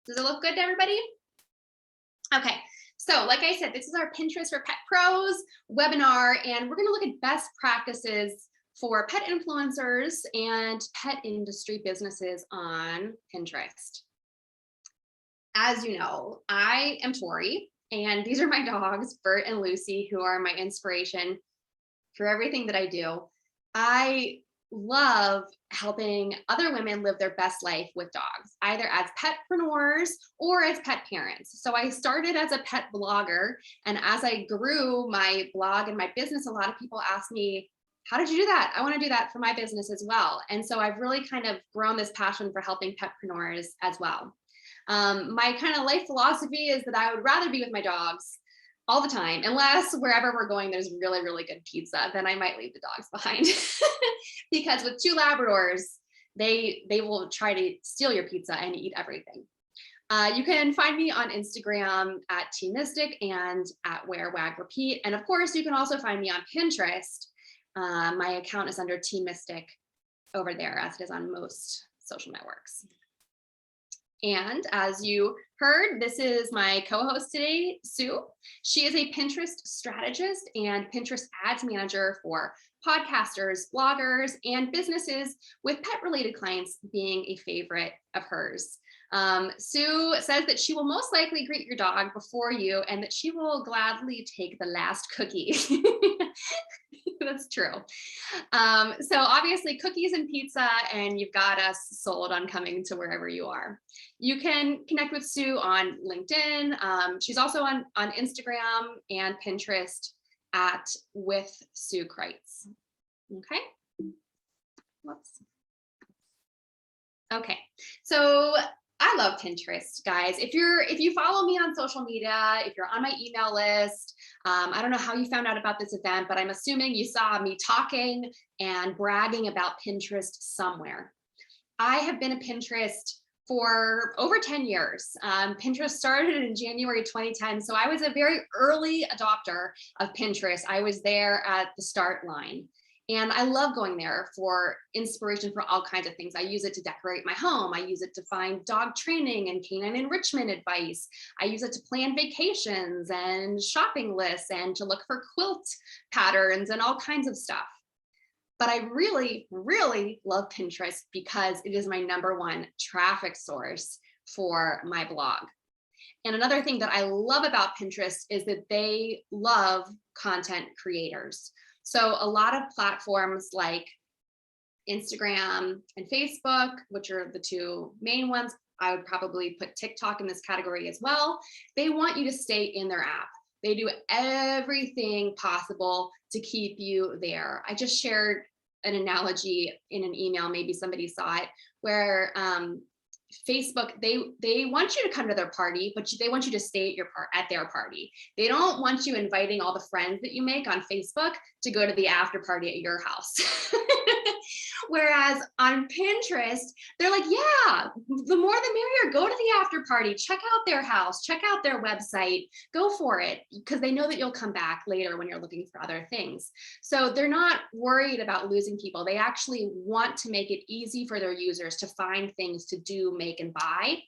Does it look good to everybody? Okay, so like I said, this is our Pinterest for Pet Pros webinar, and we're going to look at best practices for pet influencers and pet industry businesses on Pinterest. As you know, I am Tori, and these are my dogs, Bert and Lucy, who are my inspiration for everything that I do. I love helping other women live their best life with dogs, either as petpreneurs or as pet parents. So I started as a pet blogger, and as I grew my blog and my business, a lot of people ask me, how did you do that? I want to do that for my business as well. And so I've really kind of grown this passion for helping petpreneurs as well. My kind of life philosophy is that I would rather be with my dogs all the time, unless wherever we're going, there's really, really good pizza, then I might leave the dogs behind. Because with 2 Labradors, they will try to steal your pizza and eat everything. You can find me on Instagram at Tori Mistick and at Wear Wag Repeat. And of course, you can also find me on Pinterest. My account is under Tori Mistick over there, as it is on most social networks. And as you heard, this is my co-host today, Sue. She is a Pinterest strategist and Pinterest ads manager for podcasters, bloggers, and businesses, with pet-related clients being a favorite of hers. Sue says that she will most likely greet your dog before you, and that she will gladly take the last cookie. That's true. So obviously cookies and pizza, and you've got us sold on coming to wherever you are. You can connect with Sue on LinkedIn. She's also on Instagram and Pinterest at with Sue Kreitz. Okay. Whoops. Okay. So I love Pinterest, guys. If you follow me on social media, if you're on my email list, I don't know how you found out about this event, but I'm assuming you saw me talking and bragging about Pinterest somewhere. I have been a Pinterest for over 10 years. Pinterest started in January 2010, so I was a very early adopter of Pinterest. I was there at the start line. And I love going there for inspiration for all kinds of things. I use it to decorate my home. I use it to find dog training and canine enrichment advice. I use it to plan vacations and shopping lists and to look for quilt patterns and all kinds of stuff. But I really, really love Pinterest because it is my #1 traffic source for my blog. And another thing that I love about Pinterest is that they love content creators. So a lot of platforms like Instagram and Facebook, which are the 2 main ones, I would probably put TikTok in this category as well. They want you to stay in their app. They do everything possible to keep you there. I just shared an analogy in an email, maybe somebody saw it, where Facebook, they want you to come to their party, but they want you to stay at their party. They don't want you inviting all the friends that you make on Facebook to go to the after party at your house. Whereas on Pinterest, they're like, yeah, the more the merrier. Go to the after party, check out their house, check out their website, go for it, because they know that you'll come back later when you're looking for other things. So they're not worried about losing people. They actually want to make it easy for their users to find things to do, make, and buy.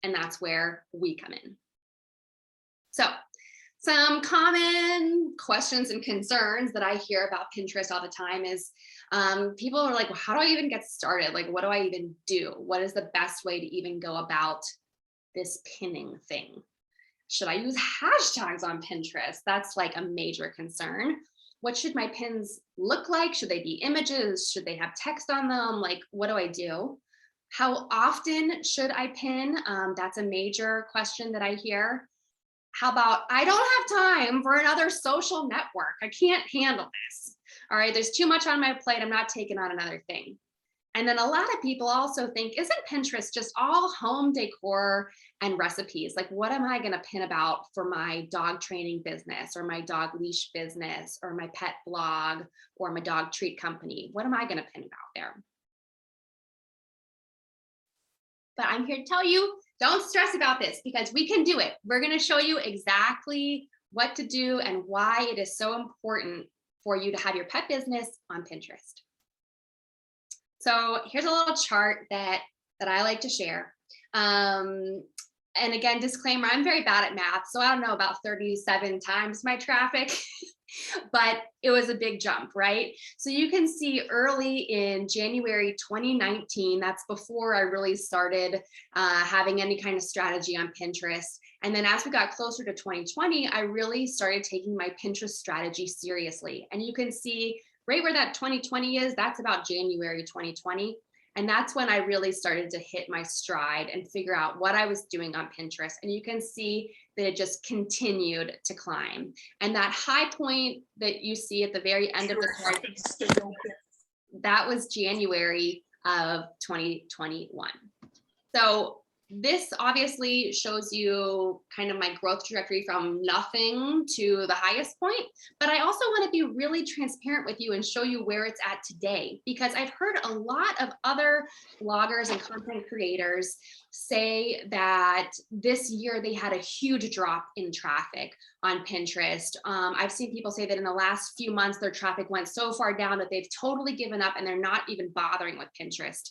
And that's where we come in. So some common questions and concerns that I hear about Pinterest all the time is people are like, well, how do I even get started? Like, what do I even do? What is the best way to even go about this pinning thing? Should I use hashtags on Pinterest? That's like a major concern. What should my pins look like? Should they be images? Should they have text on them? Like, what do I do? How often should I pin? That's a major question that I hear. How about, I don't have time for another social network. I can't handle this. All right, there's too much on my plate. I'm not taking on another thing. And then a lot of people also think, isn't Pinterest just all home decor and recipes? Like, what am I going to pin about for my dog training business or my dog leash business or my pet blog or my dog treat company? What am I going to pin about there? But I'm here to tell you, don't stress about this because we can do it. We're going to show you exactly what to do and why it is so important for you to have your pet business on Pinterest. So here's a little chart that I like to share. And again, disclaimer, I'm very bad at math, so I don't know about 37 times my traffic, but it was a big jump, right? So you can see early in January 2019, that's before I really started having any kind of strategy on Pinterest. And then as we got closer to 2020, I really started taking my Pinterest strategy seriously. And you can see right where that 2020 is, that's about January 2020. And that's when I really started to hit my stride and figure out what I was doing on Pinterest. And you can see that it just continued to climb. And that high point that you see at the very end of the chart, that was January of 2021. So this obviously shows you kind of my growth trajectory from nothing to the highest point, but I also want to be really transparent with you and show you where it's at today, because I've heard a lot of other bloggers and content creators say that this year they had a huge drop in traffic on Pinterest. I've seen people say that in the last few months, their traffic went so far down that they've totally given up and they're not even bothering with Pinterest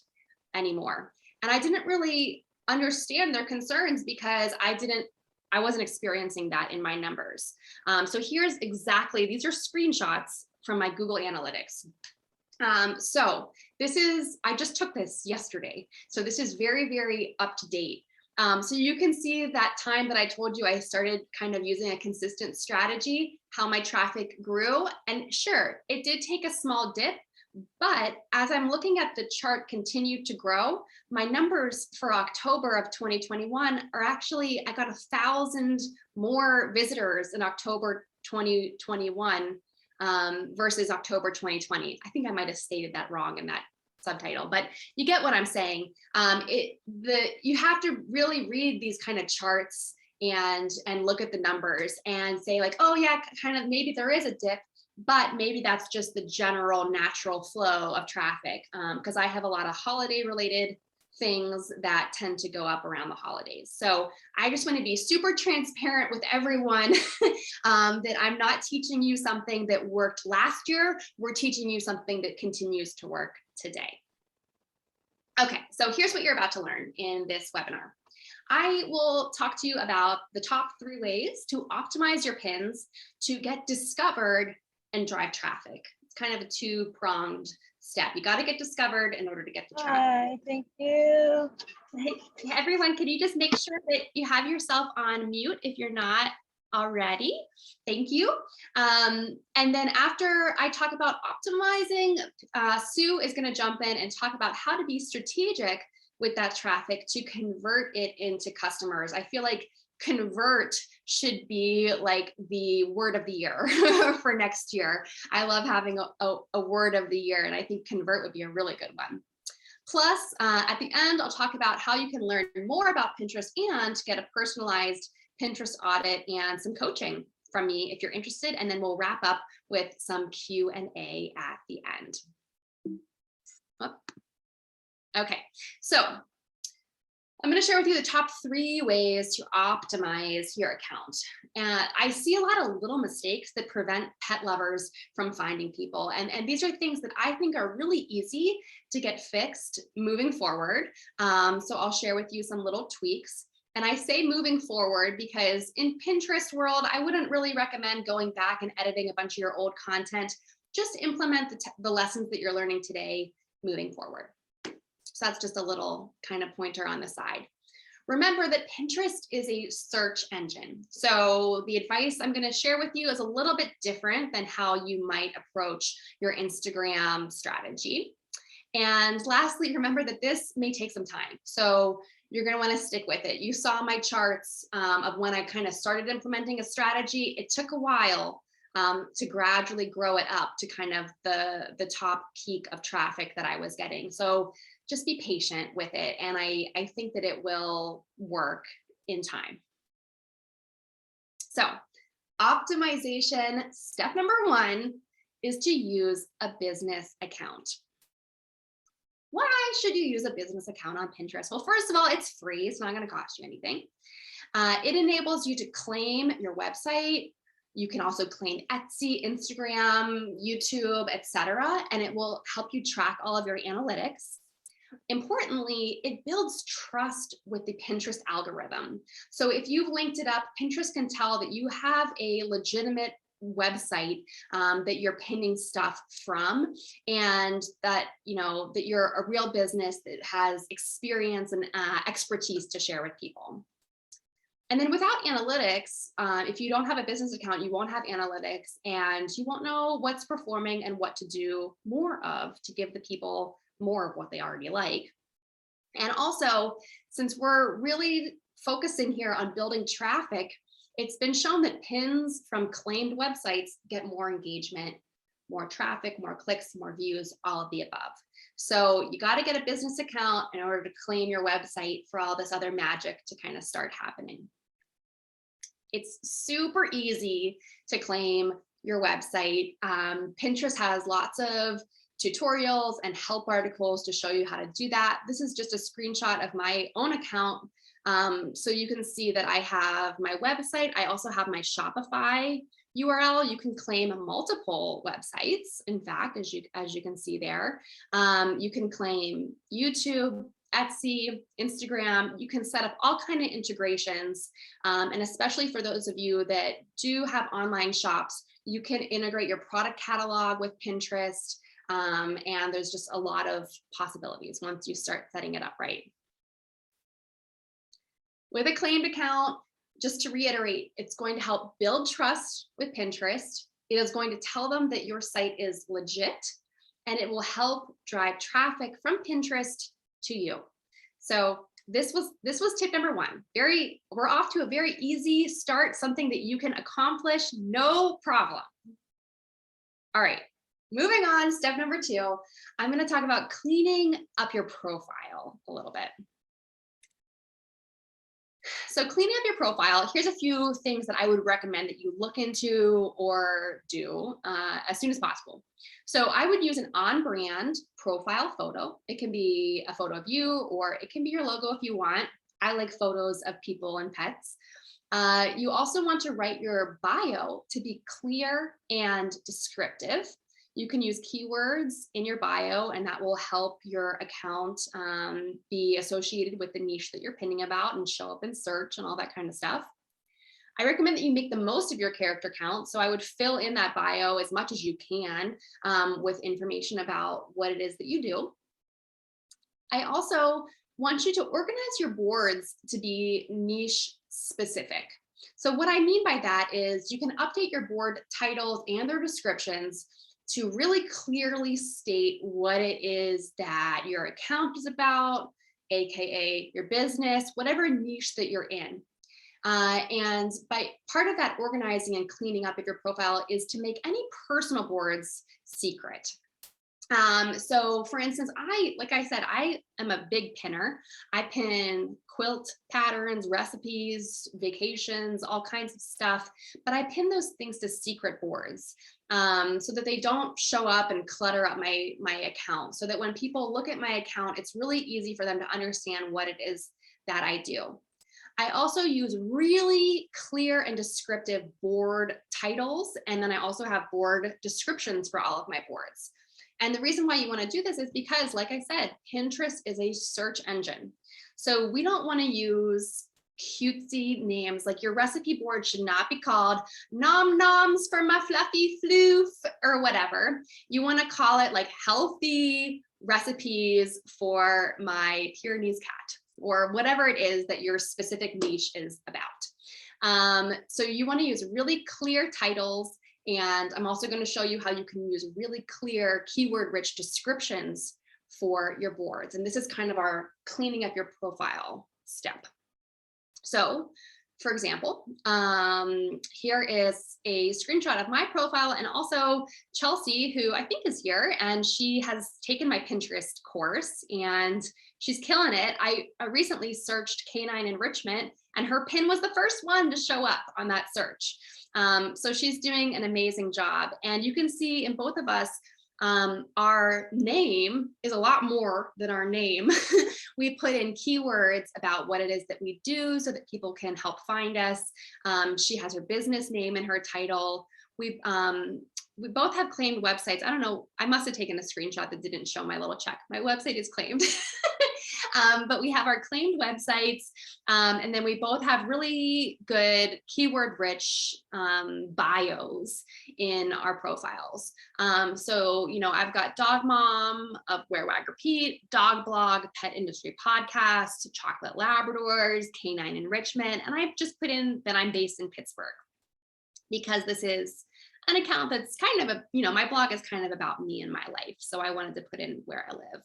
anymore. And I didn't really understand their concerns because I wasn't experiencing that in my numbers. So here's exactly, these are screenshots from my Google Analytics. So this is, I just took this yesterday. So this is very, very up to date. So you can see that time that I told you I started kind of using a consistent strategy, how my traffic grew. And sure, it did take a small dip, but as I'm looking at the chart continue to grow, my numbers for October of 2021 are actually, I got 1,000 more visitors in October 2021 versus October 2020. I think I might have stated that wrong in that subtitle, but you get what I'm saying. You have to really read these kind of charts and look at the numbers and say like, oh yeah, kind of maybe there is a dip, but maybe that's just the general natural flow of traffic, because I have a lot of holiday related things that tend to go up around the holidays. So I just want to be super transparent with everyone that I'm not teaching you something that worked last year. We're teaching you something that continues to work today. Okay, so here's what you're about to learn in this webinar. I will talk to you about the top 3 ways to optimize your pins to get discovered and drive traffic. It's kind of a 2-pronged step. You got to get discovered in order to get the traffic. Hi, thank you. Hey, everyone, can you just make sure that you have yourself on mute if you're not already? Thank you. And then after I talk about optimizing, Sue is going to jump in and talk about how to be strategic with that traffic to convert it into customers. I feel like convert should be like the word of the year for next year. I love having a word of the year, and I think convert would be a really good one. Plus, at the end, I'll talk about how you can learn more about Pinterest and get a personalized Pinterest audit and some coaching from me if you're interested. And then we'll wrap up with some Q&A at the end. Oh. Okay, so I'm going to share with you the top 3 ways to optimize your account. And I see a lot of little mistakes that prevent pet lovers from finding people. And these are things that I think are really easy to get fixed moving forward. So I'll share with you some little tweaks. And I say moving forward because in Pinterest world, I wouldn't really recommend going back and editing a bunch of your old content. Just implement the lessons that you're learning today moving forward. So that's just a little kind of pointer on the side. Remember that Pinterest is a search engine. So the advice I'm going to share with you is a little bit different than how you might approach your Instagram strategy. And lastly, remember that this may take some time. So you're going to want to stick with it. You saw my charts of when I kind of started implementing a strategy. It took a while to gradually grow it up to kind of the top peak of traffic that I was getting. So just be patient with it. And I think that it will work in time. So optimization, step number 1 is to use a business account. Why should you use a business account on Pinterest? Well, first of all, it's free. It's not going to cost you anything. It enables you to claim your website. You can also claim Etsy, Instagram, YouTube, etc., and it will help you track all of your analytics. Importantly, it builds trust with the Pinterest algorithm. So if you've linked it up, Pinterest can tell that you have a legitimate website that you're pinning stuff from, and that that you're a real business that has experience and expertise to share with people. And then without analytics, if you don't have a business account, you won't have analytics, and you won't know what's performing and what to do more of to give the people more of what they already like. And also, since we're really focusing here on building traffic, it's been shown that pins from claimed websites get more engagement, more traffic, more clicks, more views, all of the above. So you got to get a business account in order to claim your website for all this other magic to kind of start happening. It's super easy to claim your website. Pinterest has lots of tutorials and help articles to show you how to do that. This is just a screenshot of my own account. So you can see that I have my website. I also have my Shopify URL. You can claim multiple websites. In fact, as you can see there, you can claim YouTube, Etsy, Instagram. You can set up all kinds of integrations. And especially for those of you that do have online shops, you can integrate your product catalog with Pinterest. And there's just a lot of possibilities once you start setting it up right. With a claimed account, just to reiterate, it's going to help build trust with Pinterest. It is going to tell them that your site is legit, and it will help drive traffic from Pinterest to you. So this was tip number one. We're off to a very easy start, something that you can accomplish no problem. All right. Moving on, step number two, I'm going to talk about cleaning up your profile a little bit. So cleaning up your profile, here's a few things that I would recommend that you look into or do as soon as possible. So I would use an on-brand profile photo. It can be a photo of you, or it can be your logo if you want. I like photos of people and pets. You also want to write your bio to be clear and descriptive. You can use keywords in your bio, and that will help your account be associated with the niche that you're pinning about and show up in search and all that kind of stuff. I recommend that you make the most of your character count. So I would fill in that bio as much as you can with information about what it is that you do. I also want you to organize your boards to be niche specific. So what I mean by that is you can update your board titles and their descriptions to really clearly state what it is that your account is about, AKA your business, whatever niche that you're in. And by part of that organizing and cleaning up of your profile is to make any personal boards secret. So for instance, like I said, I am a big pinner. I pin quilt patterns, recipes, vacations, all kinds of stuff, but I pin those things to secret boards so that they don't show up and clutter up my account, so that when people look at my account, it's really easy for them to understand what it is that I do. I also use really clear and descriptive board titles, and then I also have board descriptions for all of my boards. And the reason why you want to do this is because, like I said, Pinterest is a search engine. So we don't want to use cutesy names. Like your recipe board should not be called Nom Noms for my fluffy floof or whatever. You want to call it like healthy recipes for my Pyrenees cat, or whatever it is that your specific niche is about. So you want to use really clear titles. And I'm also going to show you how you can use really clear keyword-rich descriptions for your boards. And this is kind of our cleaning up your profile step. So, for example, here is a screenshot of my profile, and also Chelsea, who I think is here, and she has taken my Pinterest course and she's killing it. I recently searched canine enrichment, and her pin was the first one to show up on that search. So she's doing an amazing job. And you can see in both of us, our name is a lot more than our name. We put in keywords about what it is that we do so that people can help find us. She has her business name in her title. we both have claimed websites. I don't know, I must have taken a screenshot that didn't show my little check. My website is claimed. But we have our claimed websites, and then we both have really good keyword rich bios in our profiles. So, I've got Dog Mom of Where Wag Repeat, Dog Blog, Pet Industry Podcast, Chocolate Labradors, Canine Enrichment, and I've just put in that I'm based in Pittsburgh because this is an account that's kind of my blog is kind of about me and my life. So I wanted to put in where I live.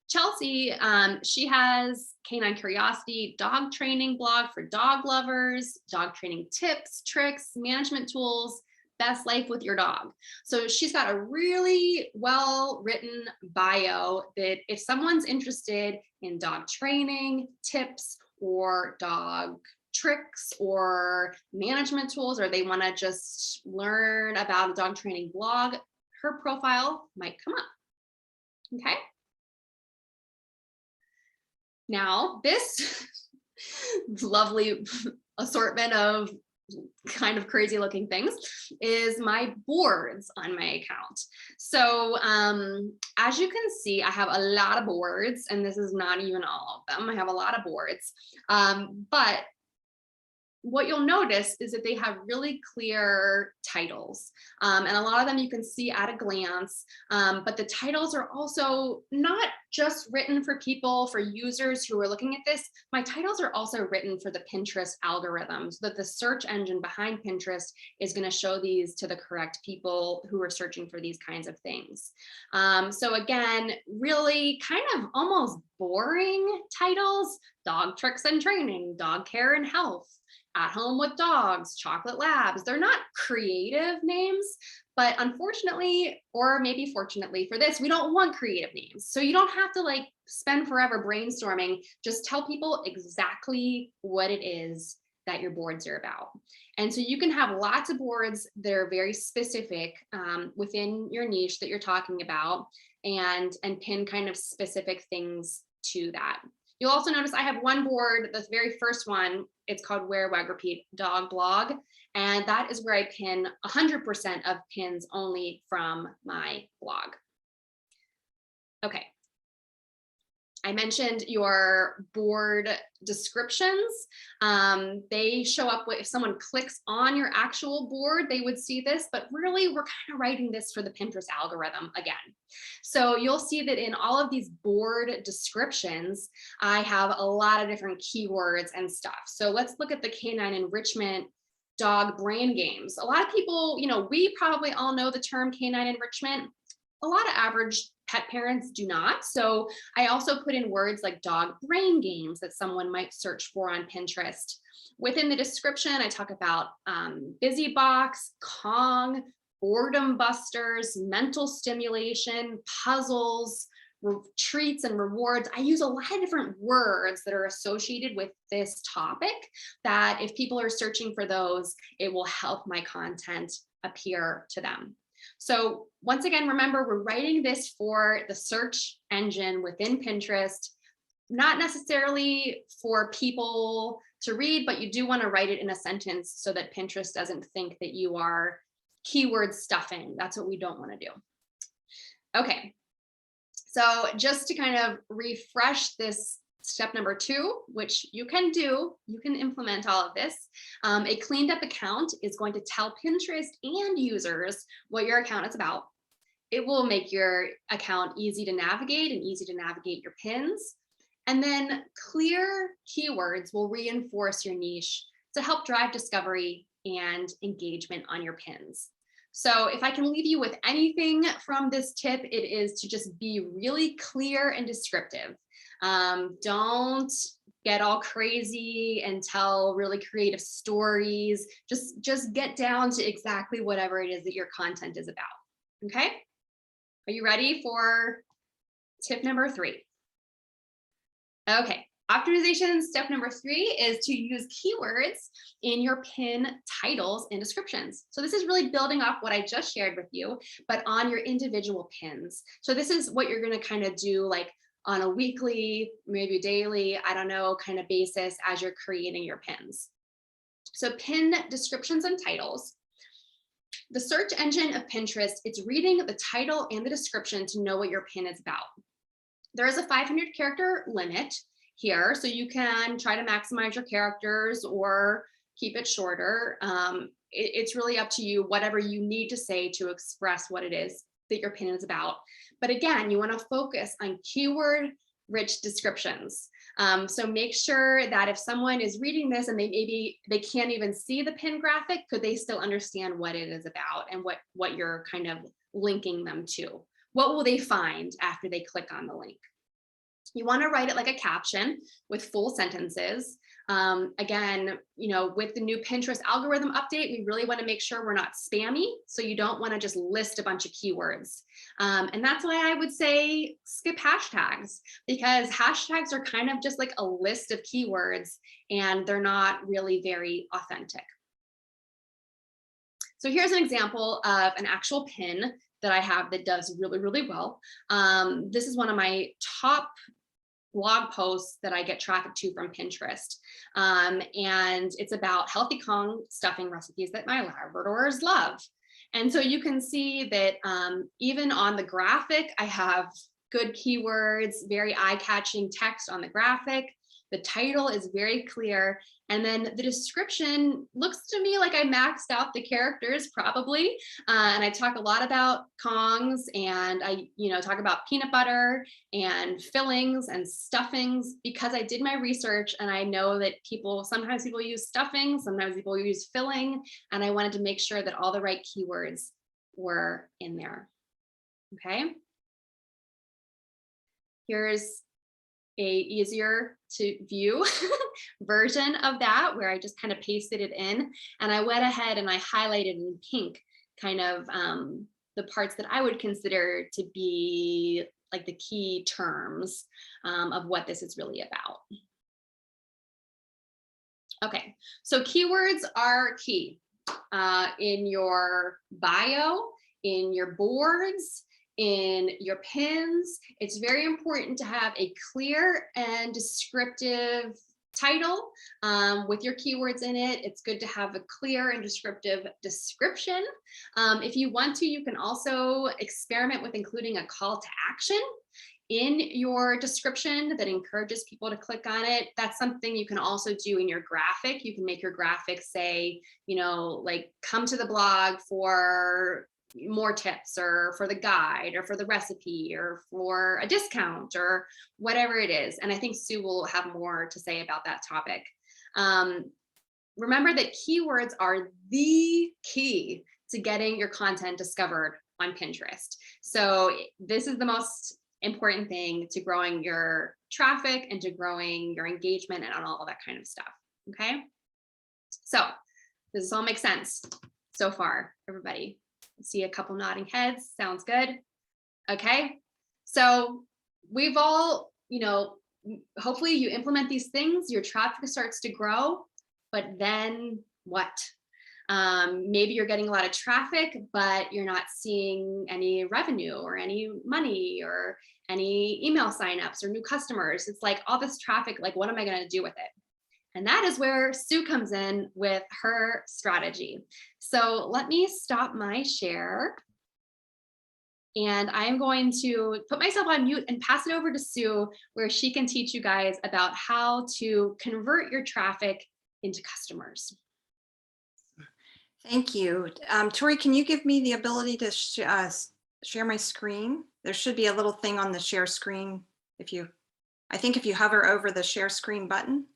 Chelsea, she has Canine Curiosity, dog training blog for dog lovers, dog training tips, tricks, management tools, best life with your dog. So she's got a really well-written bio that if someone's interested in dog training tips or dog tricks or management tools, or they want to just learn about a dog training blog, her profile might come up. Okay. Now, this lovely assortment of kind of crazy looking things is my boards on my account. So as you can see, I have a lot of boards, and this is not even all of them. I have a lot of boards, but what you'll notice is that they have really clear titles, and a lot of them you can see at a glance, but the titles are also not just written for users who are looking at this. My titles are also written for the Pinterest algorithm, so that the search engine behind Pinterest is going to show these to the correct people who are searching for these kinds of things. So again, really kind of almost boring titles: dog tricks and training, dog care and health, at home with dogs, chocolate labs. They're not creative names, but unfortunately, or maybe fortunately for this, we don't want creative names. So you don't have to spend forever brainstorming. Just tell people exactly what it is that your boards are about. And so you can have lots of boards that are very specific within your niche that you're talking about, and pin kind of specific things to that. You'll also notice I have one board, the very first one, it's called Where Wag Repeat Dog Blog. And that is where I pin 100% of pins only from my blog. Okay. I mentioned your board descriptions. They show up if someone clicks on your actual board, they would see this, but really we're kind of writing this for the Pinterest algorithm again. So you'll see that in all of these board descriptions, I have a lot of different keywords and stuff. So let's look at the Canine Enrichment dog brain games. A lot of people, we probably all know the term canine enrichment. A lot of average pet parents do not. So I also put in words like dog brain games that someone might search for on Pinterest. Within the description, I talk about Busy Box, Kong, boredom busters, mental stimulation, puzzles, treats and rewards. I use a lot of different words that are associated with this topic that if people are searching for those, it will help my content appear to them. So once again, remember, we're writing this for the search engine within Pinterest, not necessarily for people to read, but you do want to write it in a sentence so that Pinterest doesn't think that you are keyword stuffing. That's what we don't want to do. Okay, so just to kind of refresh this step number 2, which you can do, you can implement all of this. A cleaned up account is going to tell Pinterest and users what your account is about. It will make your account easy to navigate and easy to navigate your pins. And then clear keywords will reinforce your niche to help drive discovery and engagement on your pins. So if I can leave you with anything from this tip, it is to just be really clear and descriptive. Don't get all crazy and tell really creative stories. Just get down to exactly whatever it is that your content is about. Okay? Are you ready for tip number 3? Okay. Optimization step number 3 is to use keywords in your pin titles and descriptions. So this is really building off what I just shared with you, but on your individual pins. So this is what you're going to kind of do on a weekly, maybe daily, I don't know, kind of basis as you're creating your pins. So pin descriptions and titles. The search engine of Pinterest, it's reading the title and the description to know what your pin is about. There is a 500 character limit here, so you can try to maximize your characters or keep it shorter. It's really up to you, whatever you need to say to express what it is that your pin is about. But again, you want to focus on keyword rich descriptions. So make sure that if someone is reading this and they can't even see the pin graphic, could they still understand what it is about and what you're kind of linking them to? What will they find after they click on the link? You want to write it like a caption with full sentences. Again, with the new Pinterest algorithm update, we really want to make sure we're not spammy. So you don't want to just list a bunch of keywords. And that's why I would say skip hashtags, because hashtags are kind of just like a list of keywords and they're not really very authentic. So here's an example of an actual pin that I have that does really, really well. This is one of my top blog posts that I get traffic to from Pinterest. And it's about healthy Kong stuffing recipes that my Labradors love. And so you can see that even on the graphic, I have good keywords, very eye-catching text on the graphic. The title is very clear. And then the description looks to me like I maxed out the characters probably. And I talk a lot about Kongs, and I talk about peanut butter and fillings and stuffings because I did my research and I know that sometimes people use stuffing, sometimes people use filling, and I wanted to make sure that all the right keywords were in there. Okay. Here's a easier to view version of that where I just kind of pasted it in, and I went ahead and I highlighted in pink kind of the parts that I would consider to be like the key terms of what this is really about. Okay, so keywords are key in your bio, in your boards, in your pins. It's very important to have a clear and descriptive title with your keywords in it. It's good to have a clear and descriptive description. If you want to, you can also experiment with including a call to action in your description that encourages people to click on it. That's something you can also do in your graphic. You can make your graphic say, like, come to the blog for more tips, or for the guide, or for the recipe, or for a discount, or whatever it is. And I think Sue will have more to say about that topic. Remember that keywords are the key to getting your content discovered on Pinterest. So this is the most important thing to growing your traffic and to growing your engagement and all that kind of stuff. Okay. So does this all make sense so far, everybody? See a couple nodding heads. Sounds good. Okay. So we've all, hopefully you implement these things, your traffic starts to grow, but then what? Maybe you're getting a lot of traffic, but you're not seeing any revenue or any money or any email signups or new customers. It's like all this traffic, like, what am I going to do with it? And that is where Sue comes in with her strategy. So let me stop my share. And I'm going to put myself on mute and pass it over to Sue, where she can teach you guys about how to convert your traffic into customers. Thank you. Tori, can you give me the ability to share my screen? There should be a little thing on the share screen. I think if you hover over the share screen button,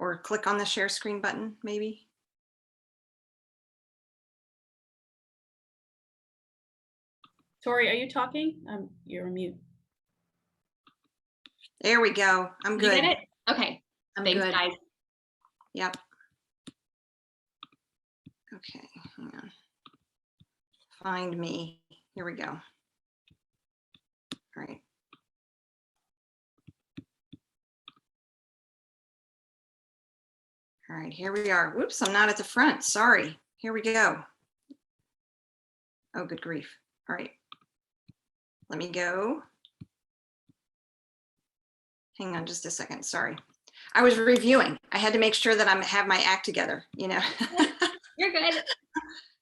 or click on the share screen button, maybe. Tori, are you talking? You're on mute. There we go. I'm good. You get it? Okay. Thanks, good, guys. Yep. Okay, hang on. Find me. Here we go. All right. All right, here we are. Whoops, I'm not at the front. Sorry. Here we go. Oh, good grief. All right. Let me go. Hang on just a second. Sorry. I was reviewing. I had to make sure that I have my act together, You're good.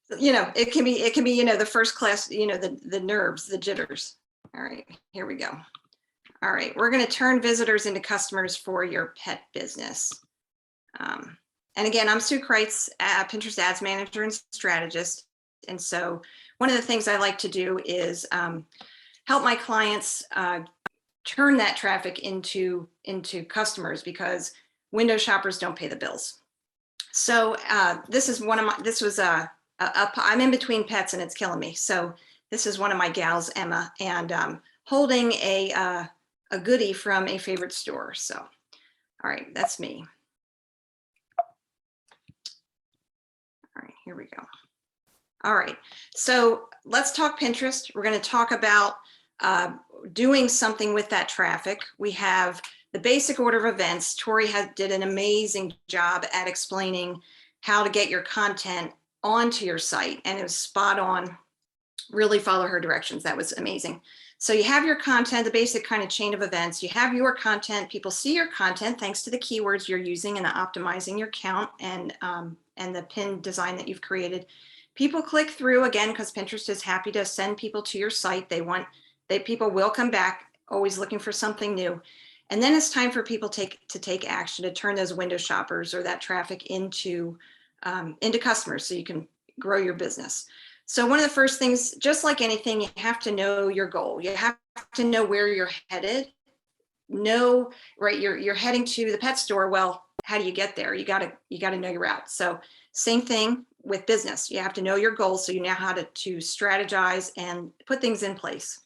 it can be, the first class, the nerves, the jitters. All right, here we go. All right, we're going to turn visitors into customers for your pet business. And again, I'm Sue Kreitz, Pinterest Ads Manager and Strategist. And so one of the things I like to do is help my clients turn that traffic into customers, because window shoppers don't pay the bills. So this is I'm in between pets and it's killing me. So this is one of my gals, Emma, and holding a goodie from a favorite store. So, all right, that's me. All right, here we go. All right, so let's talk Pinterest. We're going to talk about doing something with that traffic. We have the basic order of events. Tori did an amazing job at explaining how to get your content onto your site, and it was spot on. Really follow her directions. That was amazing. So you have your content, the basic kind of chain of events. You have your content. People see your content thanks to the keywords you're using and optimizing your count and the pin design that you've created. People click through again because Pinterest is happy to send people to your site. People will come back, always looking for something new. And then it's time for people to take action to turn those window shoppers or that traffic into customers so you can grow your business. So one of the first things, just like anything, you have to know your goal. You have to know where you're headed. Right, you're heading to the pet store. Well, how do you get there? You got to know your route. So same thing with business. You have to know your goals so you know how to strategize and put things in place.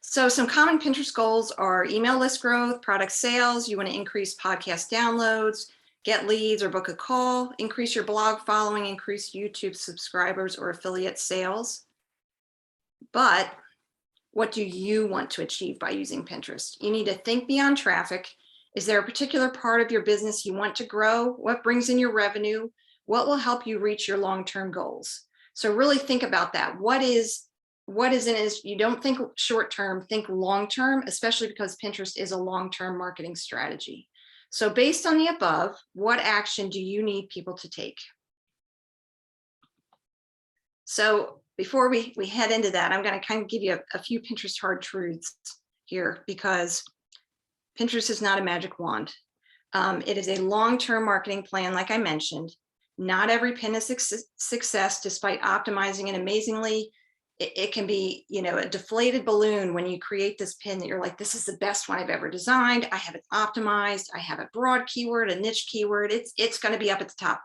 So some common Pinterest goals are email list growth, product sales. You want to increase podcast downloads, get leads or book a call, increase your blog following, increase YouTube subscribers or affiliate sales. But what do you want to achieve by using Pinterest? You need to think beyond traffic. Is there a particular part of your business you want to grow? What brings in your revenue? What will help you reach your long-term goals? So really think about that. What is in it? You don't think short-term, think long-term, especially because Pinterest is a long-term marketing strategy. So based on the above, what action do you need people to take? So before we head into that, I'm going to kind of give you a few Pinterest hard truths here, because Pinterest is not a magic wand. It is a long-term marketing plan, like I mentioned. Not every pin is success, despite optimizing it amazingly. It can be, a deflated balloon when you create this pin that you're like, this is the best one I've ever designed. I have it optimized. I have a broad keyword, a niche keyword. It's going to be up at the top.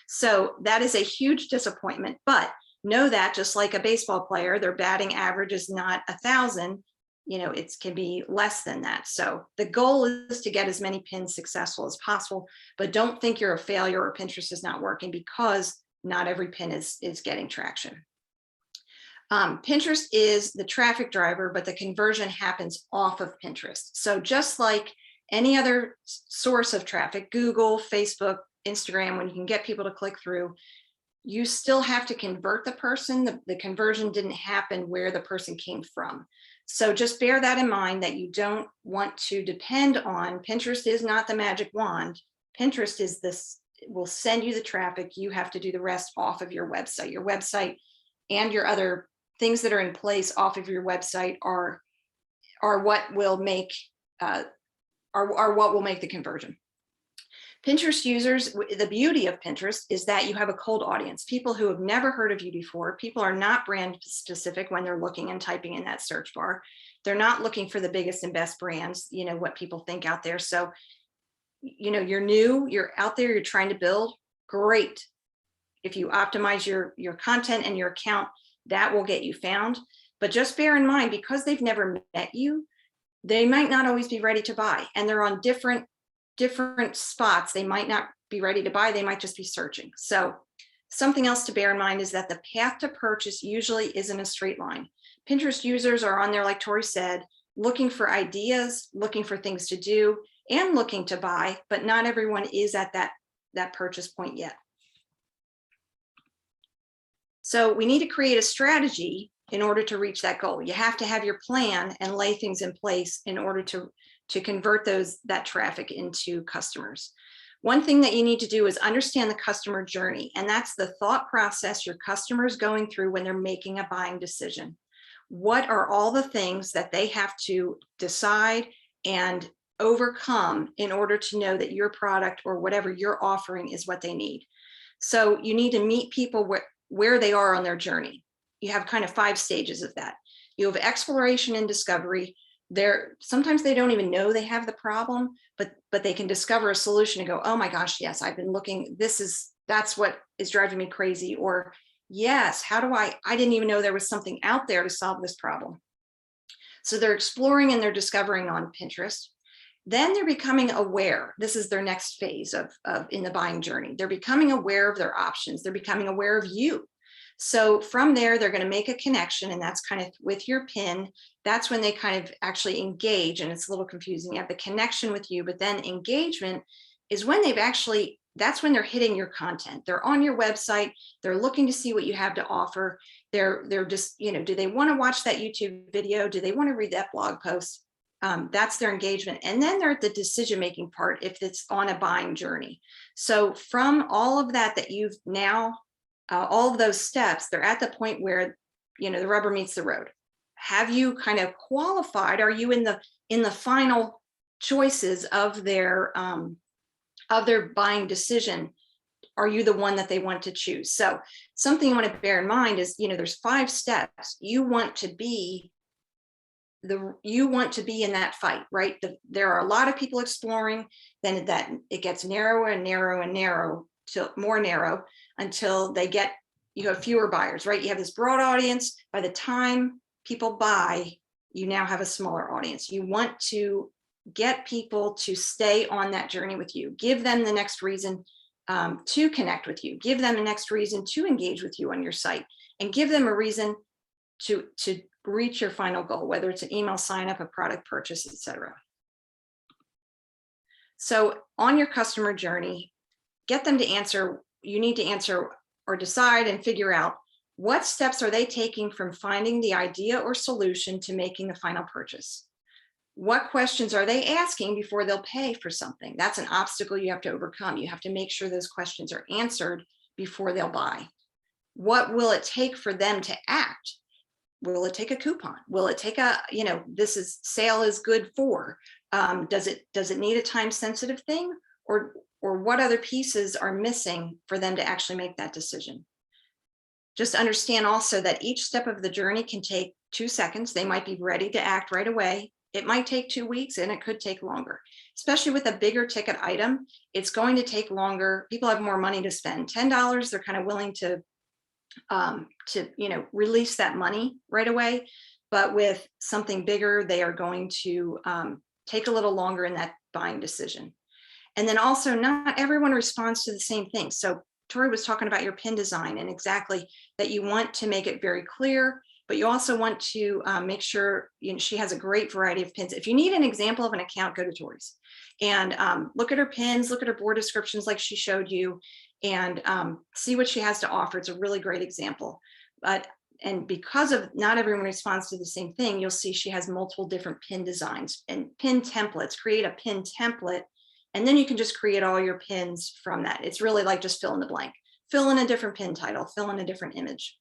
So that is a huge disappointment. But know that just like a baseball player, their batting average is not 1,000. It can be less than that. So the goal is to get as many pins successful as possible, but don't think you're a failure or Pinterest is not working, because not every pin is getting traction. Pinterest is the traffic driver, but the conversion happens off of Pinterest. So just like any other source of traffic, Google, Facebook, Instagram, when you can get people to click through, you still have to convert the person. The conversion didn't happen where the person came from. So just bear that in mind, that you don't want to depend on Pinterest. Is not the magic wand. Pinterest is this, will send you the traffic. You have to do the rest off of your website and your other things that are in place off of your website are what will make the conversion. Pinterest users, the beauty of Pinterest is that you have a cold audience, people who have never heard of you before. People are not brand specific when they're looking and typing in that search bar. They're not looking for the biggest and best brands, what people think out there. So, you're new, you're out there, you're trying to build, great. If you optimize your content and your account, that will get you found. But just bear in mind, because they've never met you, they might not always be ready to buy, and they're on different spots. They might not be ready to buy. They might just be searching. So something else to bear in mind is that the path to purchase usually isn't a straight line. Pinterest users are on there, like Tori said, looking for ideas, looking for things to do, and looking to buy, but not everyone is at that purchase point yet. So we need to create a strategy in order to reach that goal. You have to have your plan and lay things in place in order to convert that traffic into customers. One thing that you need to do is understand the customer journey, and that's the thought process your customer is going through when they're making a buying decision. What are all the things that they have to decide and overcome in order to know that your product or whatever you're offering is what they need? So you need to meet people where they are on their journey. You have kind of 5 stages of that. You have exploration and discovery. Sometimes they don't even know they have the problem, but they can discover a solution and go, oh my gosh, yes, I've been looking, that's what is driving me crazy. Or yes, I didn't even know there was something out there to solve this problem. So they're exploring and they're discovering on Pinterest. Then they're becoming aware. This is their next phase of in the buying journey. They're becoming aware of their options. They're becoming aware of you. So from there, they're going to make a connection, and that's kind of with your pin. That's when they kind of actually engage, and it's a little confusing. You have the connection with you, but then engagement is when that's when they're hitting your content. They're on your website. They're looking to see what you have to offer. They're just, do they want to watch that YouTube video? Do they want to read that blog post? That's their engagement. And then they're at the decision-making part if it's on a buying journey. So from all of that you've now, all of those steps, they're at the point where, the rubber meets the road. Have you kind of qualified? Are you in the final choices of their buying decision? Are you the one that they want to choose? So something you want to bear in mind is, there's 5 steps. You want to be in that fight, right? There are a lot of people exploring, then that it gets narrower and narrow and narrow till more narrow until you have fewer buyers, right? You have this broad audience. By the time people buy, you now have a smaller audience. You want to get people to stay on that journey with you. Give them the next reason to connect with you. Give them the next reason to engage with you on your site, and give them a reason to reach your final goal, whether it's an email sign up, a product purchase, etc. So on your customer journey, get them to answer. You need to answer or decide and figure out what steps are they taking from finding the idea or solution to making the final purchase. What questions are they asking before they'll pay for something? That's an obstacle you have to overcome. You have to make sure those questions are answered before they'll buy. What will it take for them to act? Will it take a coupon? Will it take sale is good for? Does it need a time sensitive thing? Or what other pieces are missing for them to actually make that decision? Just understand also that each step of the journey can take 2 seconds. They might be ready to act right away. It might take 2 weeks, and it could take longer. Especially with a bigger ticket item, it's going to take longer. People have more money to spend. $10, they're kind of willing to release that money right away. But with something bigger, they are going to take a little longer in that buying decision. And then also, not everyone responds to the same thing. So Tori was talking about your pin design, and exactly that you want to make it very clear, but you also want to make sure she has a great variety of pins. If you need an example of an account, go to Tori's and look at her pins, look at her board descriptions like she showed you, and see what she has to offer. It's a really great example. And because of not everyone responds to the same thing, you'll see she has multiple different pin designs and pin templates. Create a pin template, and then you can just create all your pins from that. It's really like just fill in the blank. Fill in a different pin title, fill in a different image,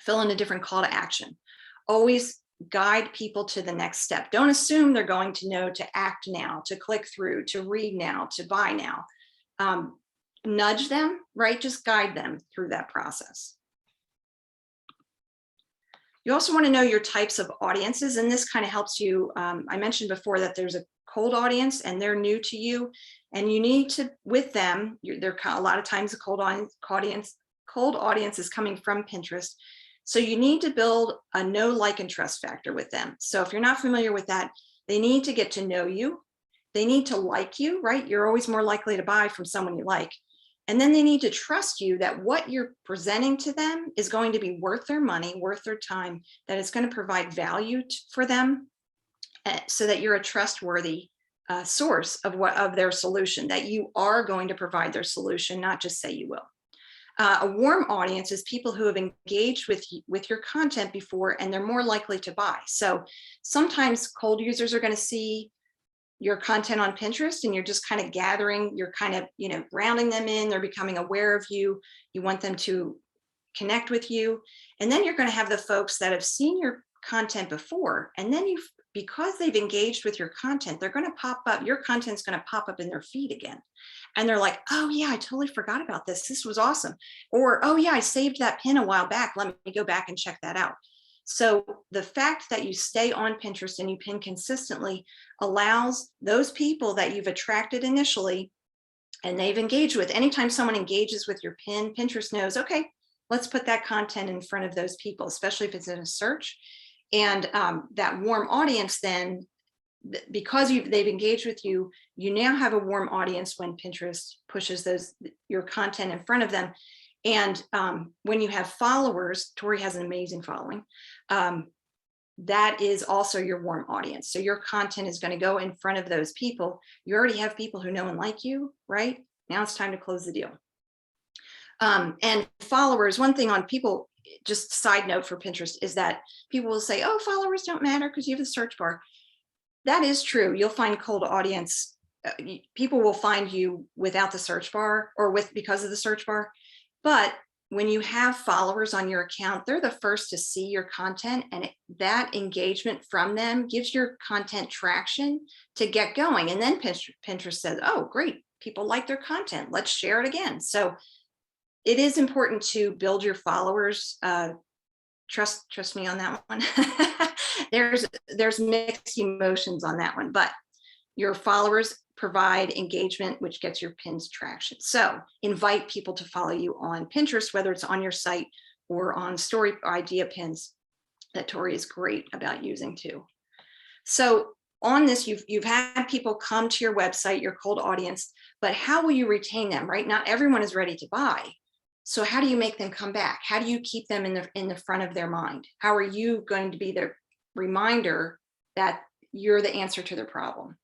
fill in a different call to action. Always guide people to the next step. Don't assume they're going to know to act now, to click through, to read now, to buy now. Nudge them, right? Just guide them through that process. You also want to know your types of audiences, and this kind of helps you. I mentioned before that there's a cold audience and they're new to you, and you need to, with them, they're a lot of times a cold audience is coming from Pinterest. So you need to build a know, like, and trust factor with them. So if you're not familiar with that, they need to get to know you. They need to like you, right? You're always more likely to buy from someone you like. And then they need to trust you that what you're presenting to them is going to be worth their money, worth their time, that it's going to provide value for them, so that you're a trustworthy source of their solution, that you are going to provide their solution, not just say you will. A warm audience is people who have engaged with your content before, and they're more likely to buy. So sometimes cold users are going to see your content on Pinterest and you're just kind of gathering, you're kind of, rounding them in, they're becoming aware of you. You want them to connect with you. And then you're going to have the folks that have seen your content before. And then because they've engaged with your content, they're going to pop up, your content's going to pop up in their feed again. And they're like, oh yeah, I totally forgot about this. This was awesome. Or, oh yeah, I saved that pin a while back. Let me go back and check that out. So the fact that you stay on Pinterest and you pin consistently allows those people that you've attracted initially and they've engaged with, anytime someone engages with your pin, Pinterest knows, okay, let's put that content in front of those people, especially if it's in a search. And that warm audience then, because they've engaged with you, you now have a warm audience when Pinterest pushes your content in front of them. And when you have followers, Tori has an amazing following, that is also your warm audience. So your content is going to go in front of those people. You already have people who know and like you, right? Now it's time to close the deal. And followers, one thing on people, just side note for Pinterest, is that people will say, oh, followers don't matter because you have a search bar. That is true. You'll find cold audience. People will find you without the search bar or because of the search bar. But when you have followers on your account, they're the first to see your content, and that engagement from them gives your content traction to get going. And then Pinterest says, oh, great, people like their content. Let's share it again. So it is important to build your followers. Trust me on that one. There's mixed emotions on that one, but your followers provide engagement, which gets your pins traction. So invite people to follow you on Pinterest, whether it's on your site or on story idea pins that Tori is great about using too. So on this, you've had people come to your website, your cold audience, but how will you retain them, right? Not everyone is ready to buy. So how do you make them come back? How do you keep them in the front of their mind? How are you going to be the reminder that you're the answer to their problem?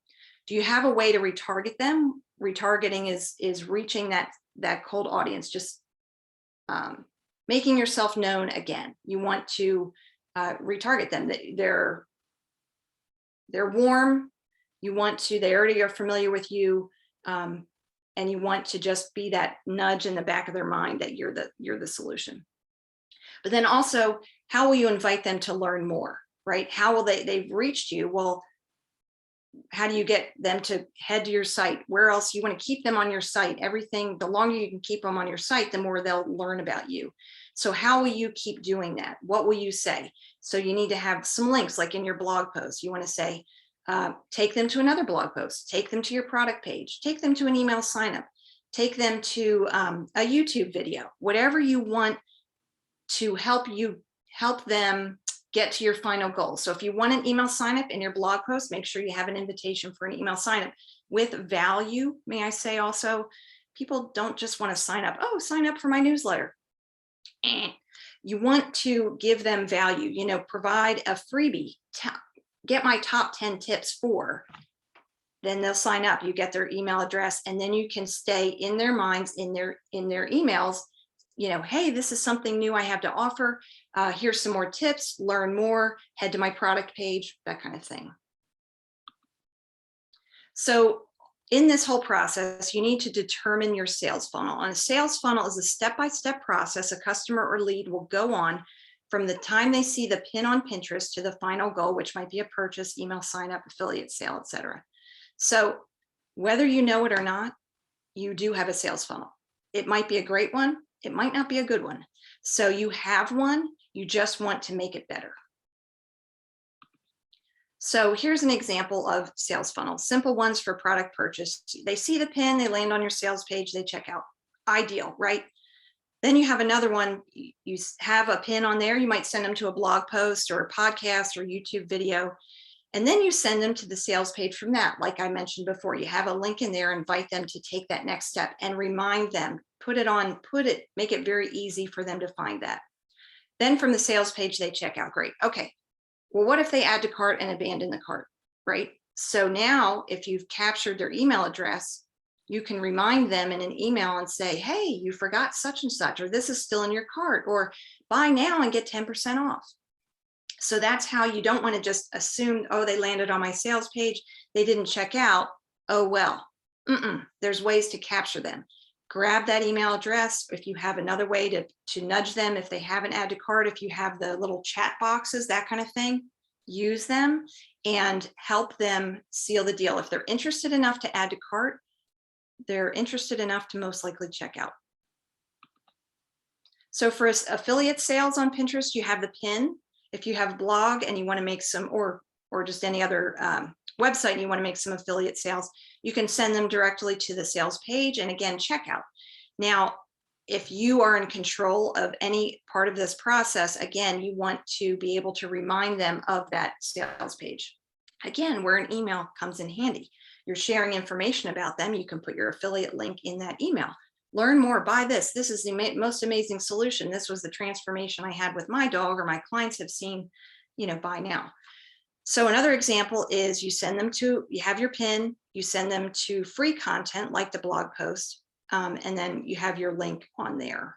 Do you have a way to retarget them? Retargeting is reaching that cold audience, just making yourself known again. You want to retarget them. They're warm. They already are familiar with you. And you want to just be that nudge in the back of their mind that you're the solution. But then also, how will you invite them to learn more, right? How will they've reached you? Well, how do you get them to head to your site? Where else? You want to keep them on your site. Everything, the longer you can keep them on your site, the more they'll learn about you. So how will you keep doing that? What will you say? So you need to have some links, like in your blog post. You want to say, take them to another blog post, take them to your product page, take them to an email sign up, take them to a YouTube video, whatever you want to help them get to your final goal. So if you want an email sign up in your blog post, make sure you have an invitation for an email sign up with value. May I say also, people don't just want to sign up. Oh, sign up for my newsletter. You want to give them value, provide a freebie. Get my top 10 tips for, then they'll sign up. You get their email address, and then you can stay in their minds, in their emails, hey, this is something new I have to offer. Here's some more tips, learn more, head to my product page, that kind of thing. So in this whole process, you need to determine your sales funnel. And a sales funnel is a step-by-step process a customer or lead will go on from the time they see the pin on Pinterest to the final goal, which might be a purchase, email sign up, affiliate sale, etc. So whether you know it or not, you do have a sales funnel. It might be a great one. It might not be a good one. So you have one, you just want to make it better. So here's an example of sales funnel, simple ones for product purchase. They see the pin, they land on your sales page, they check out. Ideal, right? Then you have another one, you have a pin on there, you might send them to a blog post or a podcast or YouTube video, and then you send them to the sales page from that. Like I mentioned before, you have a link in there, invite them to take that next step and remind them, make it very easy for them to find that. Then from the sales page, they check out, great. Okay, well, what if they add to cart and abandon the cart, right? So now if you've captured their email address, you can remind them in an email and say, hey, you forgot such and such, or this is still in your cart, or buy now and get 10% off. So that's how you don't want to just assume, oh, they landed on my sales page, they didn't check out. Oh, well, there's ways to capture them. Grab that email address. If you have another way to nudge them, if they haven't added to cart, if you have the little chat boxes, that kind of thing, use them and help them seal the deal. If they're interested enough to add to cart, they're interested enough to most likely check out. So for affiliate sales on Pinterest, you have the pin. If you have a blog and you want to make some, or just any other website and you want to make some affiliate sales, you can send them directly to the sales page and again, checkout. Now, if you are in control of any part of this process, again, you want to be able to remind them of that sales page. Again, where an email comes in handy. You're sharing information about them. You can put your affiliate link in that email. Learn more, buy this. This is the most amazing solution. This was the transformation I had with my dog, or my clients have seen, by now. So another example is you have your pin, you send them to free content like the blog post, and then you have your link on there.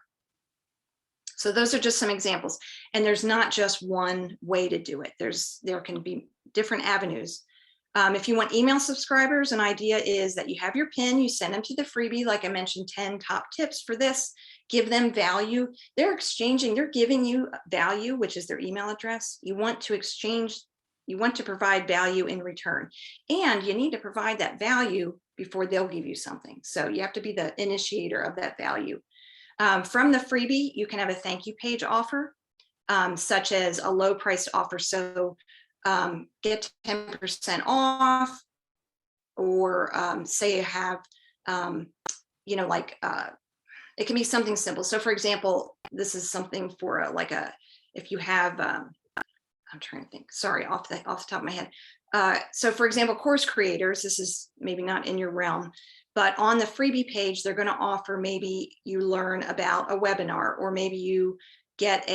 So those are just some examples. And there's not just one way to do it. There can be different avenues. If you want email subscribers, an idea is that you have your pin, you send them to the freebie, like I mentioned, 10 top tips for this, give them value. They're giving you value, which is their email address. You want to provide value in return, and you need to provide that value before they'll give you something. So you have to be the initiator of that value. From the freebie, you can have a thank you page offer, such as a low priced offer. So get 10% off, or say you have, it can be something simple. So for example, this is something for if you have, I'm trying to think, sorry, off the top of my head. So for example, course creators, this is maybe not in your realm, but on the freebie page, they're going to offer, maybe you learn about a webinar, or maybe you get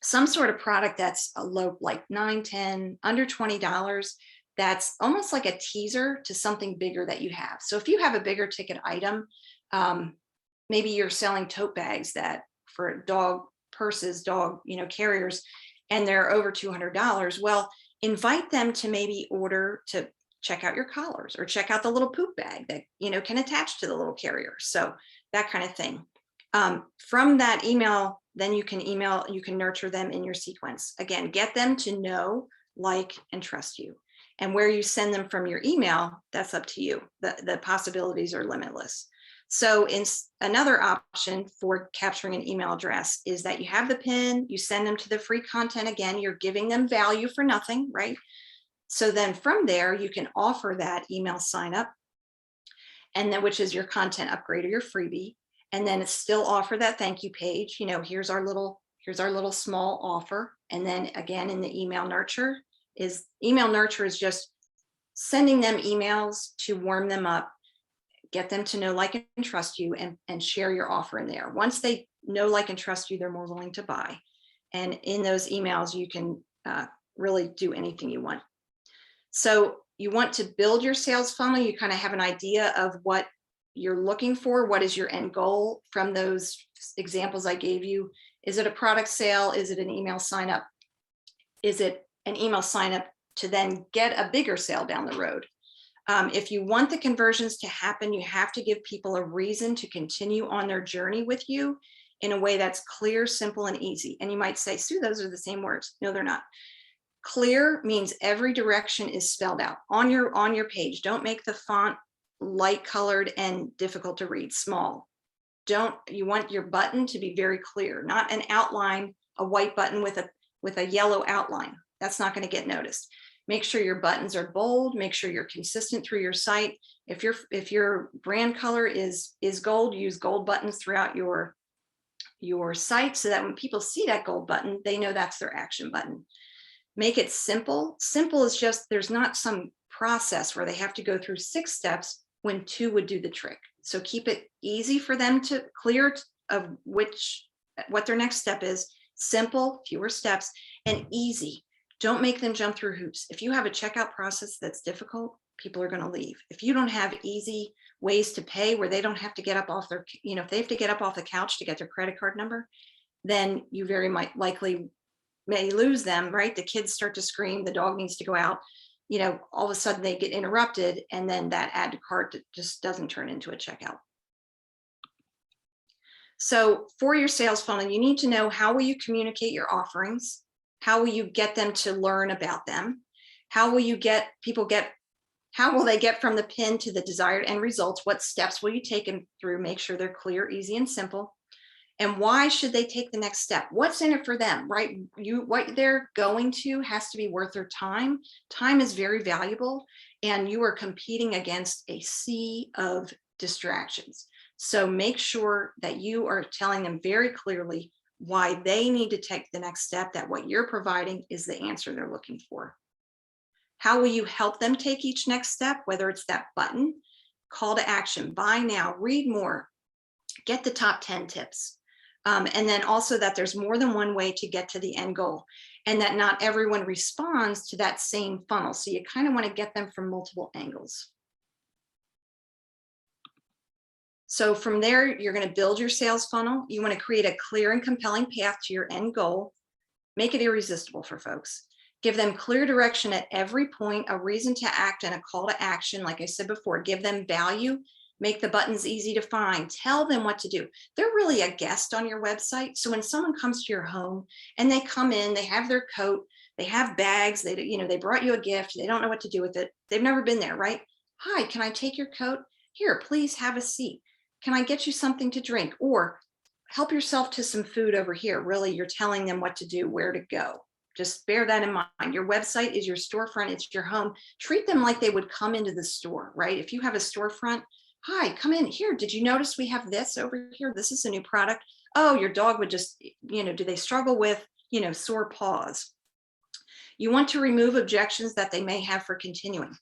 some sort of product that's a low, like $9, $10, under $20. That's almost like a teaser to something bigger that you have. So if you have a bigger ticket item, maybe you're selling tote bags that for dog purses, dog, carriers, and they're over $200. Well, invite them to maybe order to check out your collars, or check out the little poop bag that, can attach to the little carrier. So that kind of thing. From that email, then you can nurture them in your sequence. Again, get them to know, like, and trust you. And where you send them from your email, that's up to you. The possibilities are limitless. So another option for capturing an email address is that you have the pin, you send them to the free content. Again, you're giving them value for nothing, right? So then from there, you can offer that email sign up, and then, which is your content upgrade or your freebie. And then still offer that thank you page. Here's our little small offer. And then again, in the email nurture is just sending them emails to warm them up, get them to know, like, and trust you, and share your offer in there. Once they know, like, and trust you, they're more willing to buy. And in those emails, you can really do anything you want. So you want to build your sales funnel. You kind of have an idea of what you're looking for. What is your end goal from those examples I gave you? Is it a product sale? Is it an email sign up? Is it an email sign up to then get a bigger sale down the road? If you want the conversions to happen, you have to give people a reason to continue on their journey with you in a way that's clear, simple, and easy. And you might say, Sue, those are the same words. No, they're not. Clear means every direction is spelled out on your page. Don't make the font light colored and difficult to read, small. You want your button to be very clear, not an outline, a white button with a yellow outline. That's not going to get noticed. Make sure your buttons are bold. Make sure you're consistent through your site. If your brand color is gold, use gold buttons throughout your site, so that when people see that gold button, they know that's their action button. Make it simple. Simple is just, there's not some process where they have to go through 6 steps when 2 would do the trick. So keep it easy for them to clear of what their next step is. Simple, fewer steps, and easy. Don't make them jump through hoops. If you have a checkout process that's difficult, people are going to leave. If you don't have easy ways to pay where they don't have to get up off their, if they have to get up off the couch to get their credit card number, then you very likely may lose them, right? The kids start to scream, the dog needs to go out, you know, all of a sudden they get interrupted, and then that add to cart just doesn't turn into a checkout. So for your sales funnel, you need to know, how will you communicate your offerings? How will you get them to learn about them? How will you get people how will they get from the pin to the desired end results? What steps will you take them through? Make sure they're clear, easy, and simple. And why should they take the next step? What's in it for them, right? What they're going to has to be worth their time. Time is very valuable, and you are competing against a sea of distractions. So make sure that you are telling them very clearly why they need to take the next step, that what you're providing is the answer they're looking for. How will you help them take each next step? Whether it's that button, call to action, buy now, read more, get the top 10 tips. And then also that there's more than one way to get to the end goal, and that not everyone responds to that same funnel. So you kind of want to get them from multiple angles. So from there, you're going to build your sales funnel. You want to create a clear and compelling path to your end goal. Make it irresistible for folks. Give them clear direction at every point, a reason to act, and a call to action. Like I said before, give them value. Make the buttons easy to find. Tell them what to do. They're really a guest on your website. So when someone comes to your home and they come in, they have their coat, they have bags, they brought you a gift, they don't know what to do with it. They've never been there, right? Hi, can I take your coat? Here, please have a seat. Can I get you something to drink? Or help yourself to some food over here. Really, you're telling them what to do, where to go. Just bear that in mind. Your website is your storefront, it's your home. Treat them like they would come into the store, right? If you have a storefront, hi, come in here. Did you notice we have this over here? This is a new product. Oh, your dog would just, do they struggle with, sore paws? You want to remove objections that they may have for continuing.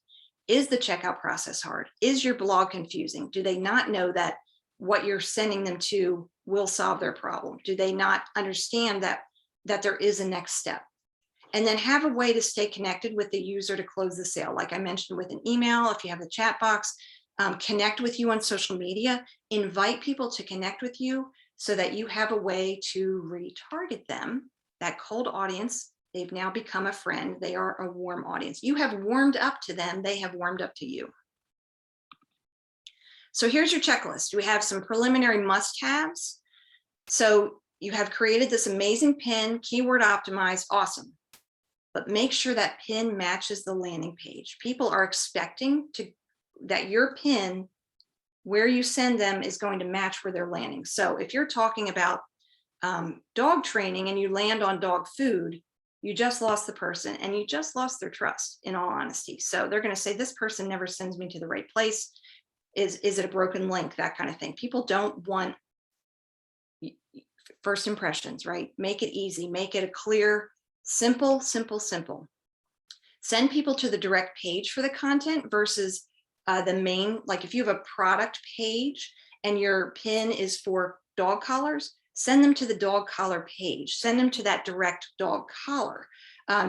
Is the checkout process hard? Is your blog confusing? Do they not know that what you're sending them to will solve their problem? Do they not understand that there is a next step? And then have a way to stay connected with the user to close the sale. Like I mentioned, with an email, if you have the chat box, connect with you on social media, invite people to connect with you so that you have a way to retarget them. That cold audience, they've now become a friend. They are a warm audience. You have warmed up to them. They have warmed up to you. So here's your checklist. We have some preliminary must-haves. So you have created this amazing pin, keyword optimized, awesome. But make sure that pin matches the landing page. People are expecting that your pin, where you send them, is going to match where they're landing. So if you're talking about dog training and you land on dog food, you just lost the person and you just lost their trust, in all honesty. So they're going to say, this person never sends me to the right place. Is it a broken link? That kind of thing. People don't want first impressions, right? Make it easy. Make it a clear, simple, simple, simple. Send people to the direct page for the content versus the main. Like if you have a product page and your pin is for dog collars, send them to the dog collar page. Send them to that direct dog collar.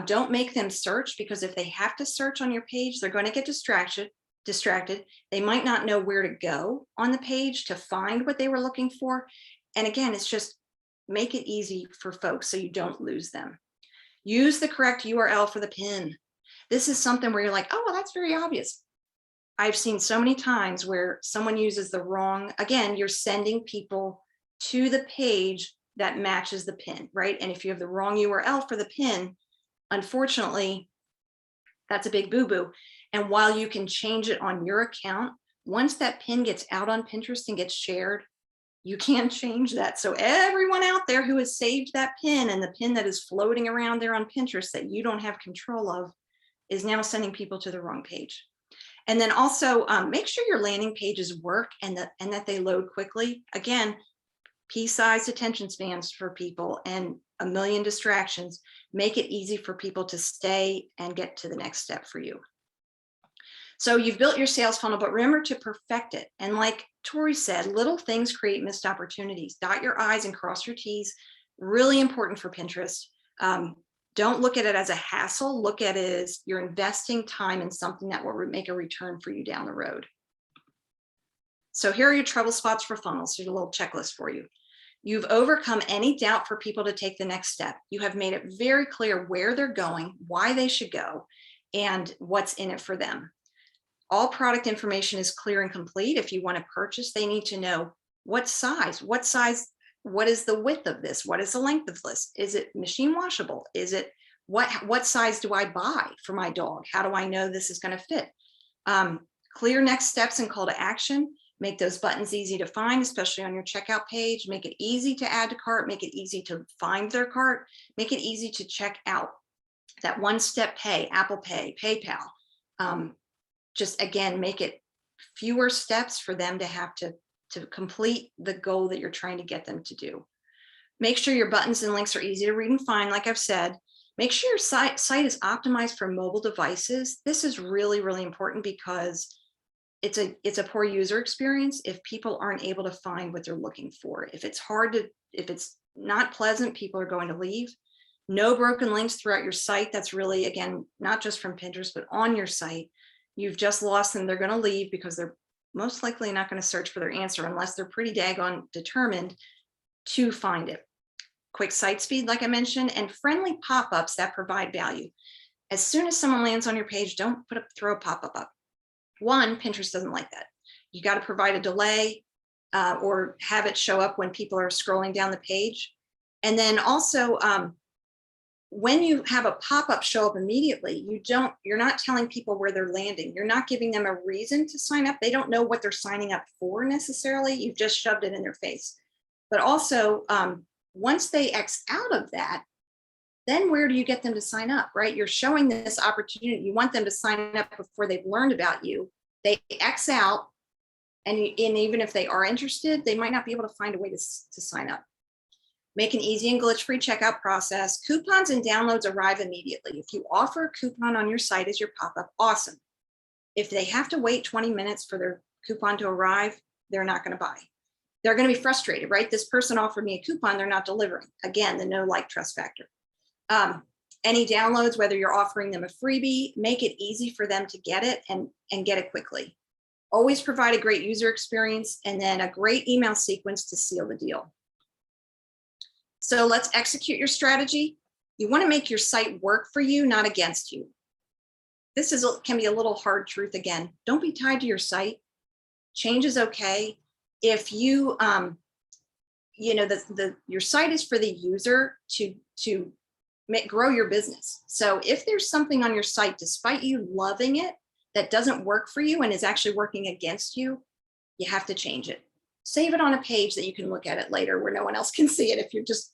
Don't make them search, because if they have to search on your page, they're going to get distracted. They might not know where to go on the page to find what they were looking for. And again, it's just make it easy for folks so you don't lose them. Use the correct URL for the pin. This is something where you're like, oh, well, that's very obvious. I've seen so many times where someone uses the wrong, again, you're sending people to the page that matches the pin, right? And if you have the wrong URL for the pin, unfortunately, that's a big boo-boo. And while you can change it on your account, once that pin gets out on Pinterest and gets shared, you can't change that. So everyone out there who has saved that pin, and the pin that is floating around there on Pinterest that you don't have control of, is now sending people to the wrong page. And then also make sure your landing pages work and that they load quickly. Again, pea-sized attention spans for people and a million distractions. Make it easy for people to stay and get to the next step for you. So you've built your sales funnel, but remember to perfect it. And like Tori said, little things create missed opportunities. Dot your I's and cross your T's. Really important for Pinterest. Don't look at it as a hassle. Look at it as you're investing time in something that will make a return for you down the road. So here are your trouble spots for funnels. Here's a little checklist for you. You've overcome any doubt for people to take the next step. You have made it very clear where they're going, why they should go, and what's in it for them. All product information is clear and complete. If you want to purchase, they need to know what size, what is the width of this? What is the length of this? Is it machine washable? Is it, what size do I buy for my dog? How do I know this is going to fit? Clear next steps and call to action. Make those buttons easy to find, especially on your checkout page. Make it easy to add to cart. Make it easy to find their cart. Make it easy to check out. That one-step pay, Apple Pay, PayPal. Just again, make it fewer steps for them to have to complete the goal that you're trying to get them to do. Make sure your buttons and links are easy to read and find, like I've said. Make sure your site is optimized for mobile devices. This is really, really important because it's a poor user experience if people aren't able to find what they're looking for. If it's not pleasant, people are going to leave. No broken links throughout your site. That's really, again, not just from Pinterest, but on your site. You've just lost them. They're going to leave because they're most likely not going to search for their answer unless they're pretty daggone determined to find it. Quick site speed, like I mentioned, and friendly pop-ups that provide value. As soon as someone lands on your page, don't throw a pop-up up. One, Pinterest doesn't like that. You got to provide a delay or have it show up when people are scrolling down the page. And then also, when you have a pop-up show up immediately, you're not telling people where they're landing. You're not giving them a reason to sign up. They don't know what they're signing up for necessarily. You've just shoved it in their face. But also, once they X out of that, then where do you get them to sign up, right? You're showing this opportunity. You want them to sign up before they've learned about you. They X out, and even if they are interested, they might not be able to find a way to sign up. Make an easy and glitch-free checkout process. Coupons and downloads arrive immediately. If you offer a coupon on your site as your pop-up, awesome. If they have to wait 20 minutes for their coupon to arrive, they're not going to buy. They're going to be frustrated, right? This person offered me a coupon, they're not delivering. Again, the no like trust factor. Any downloads, whether you're offering them a freebie, make it easy for them to get it and get it quickly. Always provide a great user experience and then a great email sequence to seal the deal. So let's execute your strategy. You want to make your site work for you, not against you. This can be a little hard truth again. Don't be tied to your site. Change is okay. If you, your site is for the user to grow your business. So if there's something on your site, despite you loving it, that doesn't work for you and is actually working against you, you have to change it. Save it on a page that you can look at it later where no one else can see it if you're just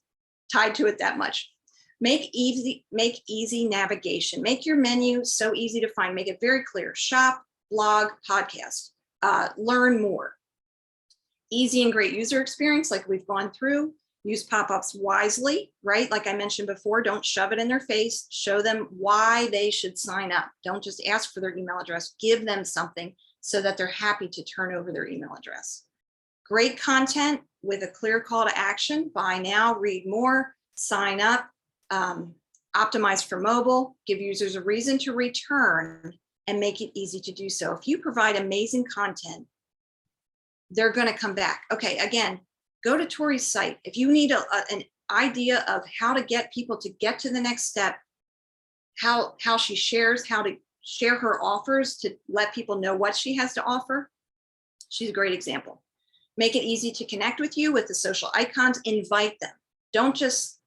tied to it that much. Make easy navigation. Make your menu so easy to find. Make it very clear. Shop, blog, podcast, learn more. Easy and great user experience like we've gone through. Use pop-ups wisely, right? Like I mentioned before, don't shove it in their face. Show them why they should sign up. Don't just ask for their email address. Give them something so that they're happy to turn over their email address. Great content with a clear call to action. Buy now, read more, sign up, optimize for mobile, give users a reason to return, and make it easy to do so. If you provide amazing content, they're going to come back. Okay, again, go to Tori's site. If you need an idea of how to get people to get to the next step, how she shares, how to share her offers to let people know what she has to offer, she's a great example. Make it easy to connect with you with the social icons. Invite them. Don't just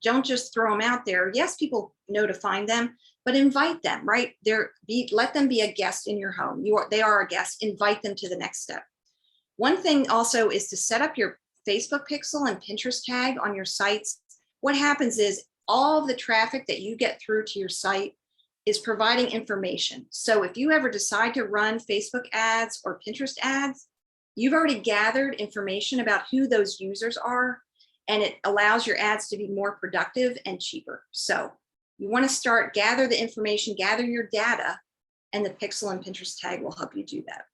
throw them out there. Yes, people know to find them, but invite them, right? Let them be a guest in your home. They are a guest. Invite them to the next step. One thing also is to set up your Facebook pixel and Pinterest tag on your sites. What happens is all of the traffic that you get through to your site is providing information. So if you ever decide to run Facebook ads or Pinterest ads, you've already gathered information about who those users are, and it allows your ads to be more productive and cheaper. So you want to gather the information, gather your data, and the pixel and Pinterest tag will help you do that.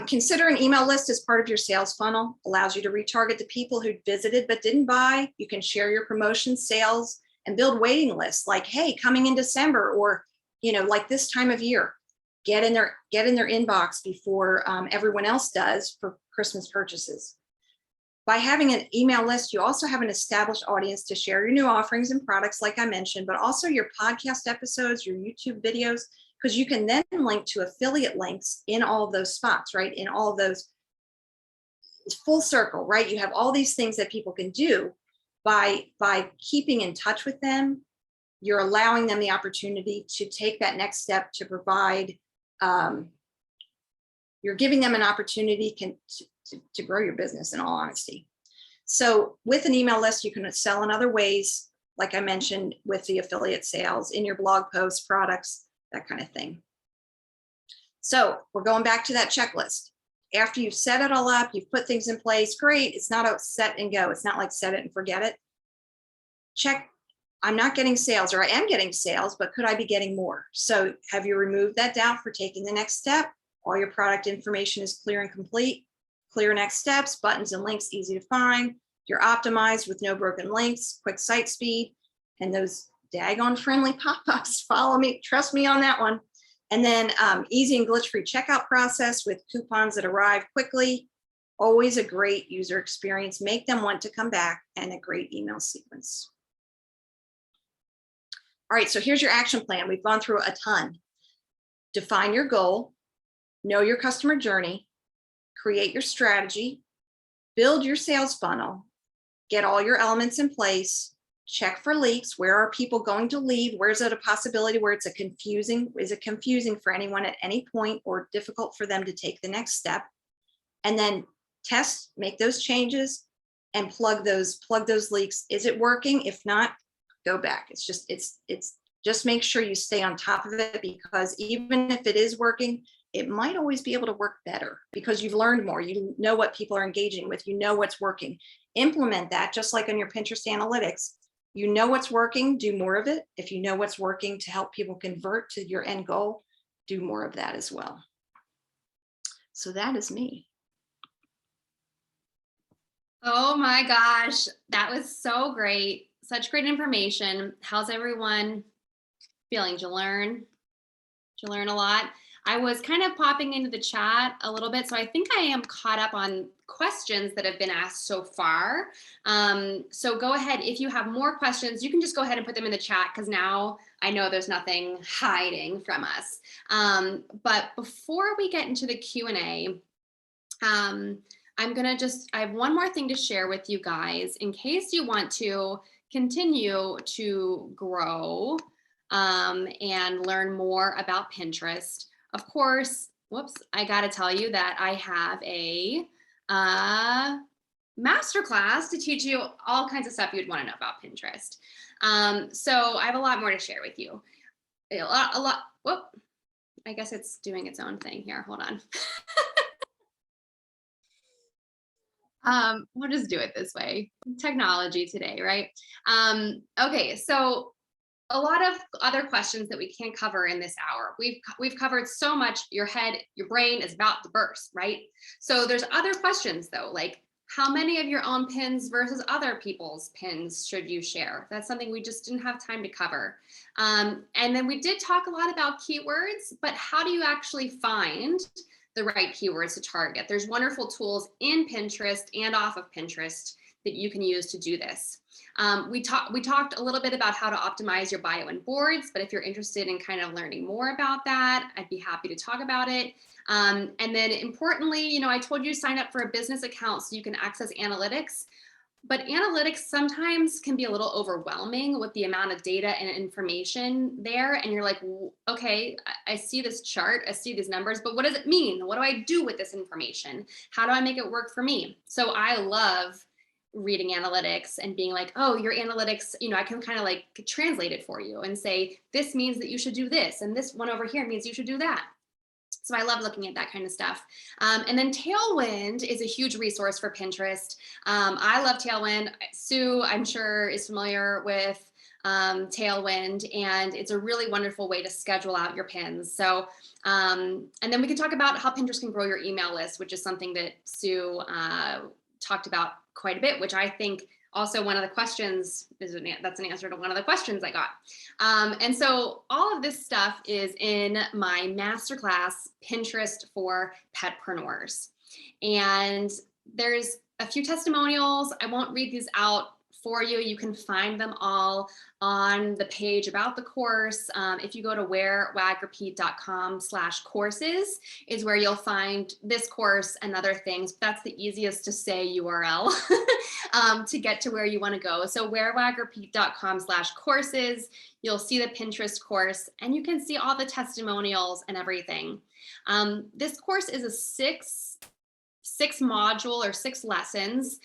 Consider an email list as part of your sales funnel. Allows you to retarget the people who visited but didn't buy. You can share your promotions, sales, and build waiting lists like, hey, coming in December, or like this time of year. Get in their inbox before everyone else does for Christmas purchases. By having an email list, you also have an established audience to share your new offerings and products, like I mentioned, but also your podcast episodes, your YouTube videos, because you can then link to affiliate links in all of those spots, right? In all of those, full circle, right? You have all these things that people can do by keeping in touch with them. You're allowing them the opportunity to take that next step to provide, you're giving them an opportunity to grow your business, in all honesty. So with an email list, you can sell in other ways, like I mentioned, with the affiliate sales, in your blog posts, products, that kind of thing. So we're going back to that checklist. After you've set it all up, you've put things in place, great. It's not a set and go. It's not like set it and forget it. Check, I'm not getting sales, or I am getting sales, but could I be getting more? So have you removed that doubt for taking the next step? All your product information is clear and complete. Clear next steps, buttons and links easy to find. You're optimized with no broken links, quick site speed, and those daggone friendly pop-ups. Follow me, trust me on that one. And then easy and glitch-free checkout process with coupons that arrive quickly. Always a great user experience. Make them want to come back, and a great email sequence. All right, so here's your action plan. We've gone through a ton. Define your goal, know your customer journey, create your strategy, build your sales funnel, get all your elements in place, check for leaks. Where are people going to leave? Where's it a possibility where is it confusing for anyone at any point, or difficult for them to take the next step? And then test, make those changes, and plug those leaks. Is it working? If not, go back. It's just make sure you stay on top of it, because even if it is working, it might always be able to work better because you've learned more. You know what people are engaging with, you know what's working. Implement that, just like on your Pinterest analytics. You know what's working, do more of it. If you know what's working to help people convert to your end goal, do more of that as well. So that is me. Oh my gosh, that was so great. Such great information. How's everyone feeling? Did you learn? Did you learn a lot? I was kind of popping into the chat a little bit, so I think I am caught up on questions that have been asked so far. So go ahead, if you have more questions, you can just go ahead and put them in the chat, because now I know there's nothing hiding from us. But before we get into the Q&A, I have one more thing to share with you guys in case you want to continue to grow and learn more about Pinterest. Of course, whoops, I got to tell you that I have a masterclass to teach you all kinds of stuff you'd want to know about Pinterest. So I have a lot more to share with you. A lot. Whoop, I guess it's doing its own thing here. Hold on. We'll just do it this way. Technology today, right? Okay, so a lot of other questions that we can't cover in this hour. We've covered so much. Your head, your brain is about to burst, right? So there's other questions though, like how many of your own pins versus other people's pins should you share? That's something we just didn't have time to cover. And then we did talk a lot about keywords, but how do you actually find the right keywords to target? There's wonderful tools in Pinterest and off of Pinterest that you can use to do this. We talked a little bit about how to optimize your bio and boards, but if you're interested in kind of learning more about that, I'd be happy to talk about it. And then importantly, I told you to sign up for a business account so you can access analytics. But analytics sometimes can be a little overwhelming with the amount of data and information there. And you're like, okay, I see this chart, I see these numbers, but what does it mean? What do I do with this information? How do I make it work for me? So I love reading analytics and being like, oh, your analytics, I can kind of like translate it for you and say, this means that you should do this. And this one over here means you should do that. So I love looking at that kind of stuff. And then Tailwind is a huge resource for Pinterest. I love Tailwind. Sue, I'm sure, is familiar with Tailwind, and it's a really wonderful way to schedule out your pins. So, and then we can talk about how Pinterest can grow your email list, which is something that Sue talked about quite a bit, which I think also one of the questions that's an answer to one of the questions I got. And so all of this stuff is in my masterclass, Pinterest for Petpreneurs. And there's a few testimonials. I won't read these out for you. You can find them all on the page about the course. If you go to wearwagrepeat.com/courses is where you'll find this course and other things. That's the easiest to say URL to get to where you want to go. So wearwagrepeat.com/courses, you'll see the Pinterest course and you can see all the testimonials and everything. This course is a six module or 6 lessons